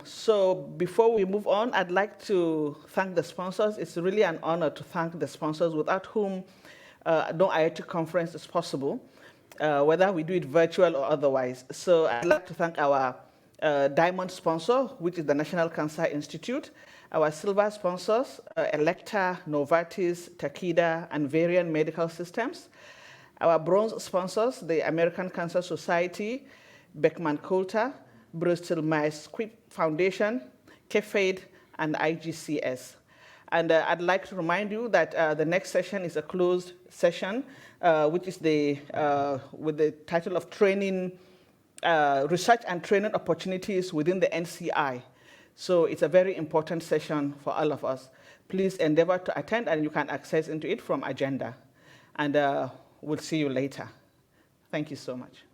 So before we move on, I'd like to thank the sponsors. It's really an honor to thank the sponsors, without whom no IoT conference is possible, whether we do it virtual or otherwise. So I'd like to thank our diamond sponsor, which is the National Cancer Institute, our silver sponsors, Electa, Novartis, Takeda, and Varian Medical Systems, our bronze sponsors, the American Cancer Society, Beckman Coulter, Bristol Myers Squibb Foundation, KFAID, and IGCS. And I'd like to remind you that the next session is a closed session, which is with the title of Training, Research and Training Opportunities within the NCI. So it's a very important session for all of us. Please endeavor to attend, and you can access into it from agenda. And we'll see you later. Thank you so much.